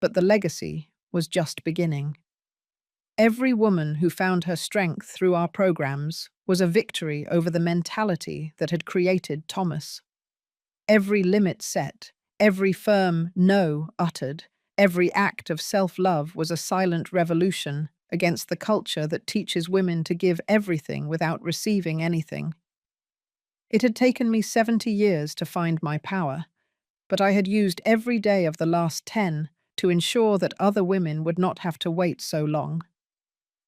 but the legacy was just beginning. Every woman who found her strength through our programs was a victory over the mentality that had created Thomas. Every limit set, every firm no uttered, Every act of self-love was a silent revolution against the culture that teaches women to give everything without receiving anything. It had taken me 70 years to find my power, but I had used every day of the last 10 to ensure that other women would not have to wait so long.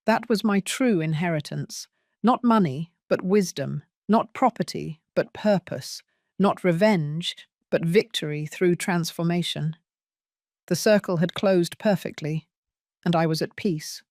That was my true inheritance. Not money, but wisdom. Not property, but purpose. Not revenge, but victory through transformation. The circle had closed perfectly, and I was at peace.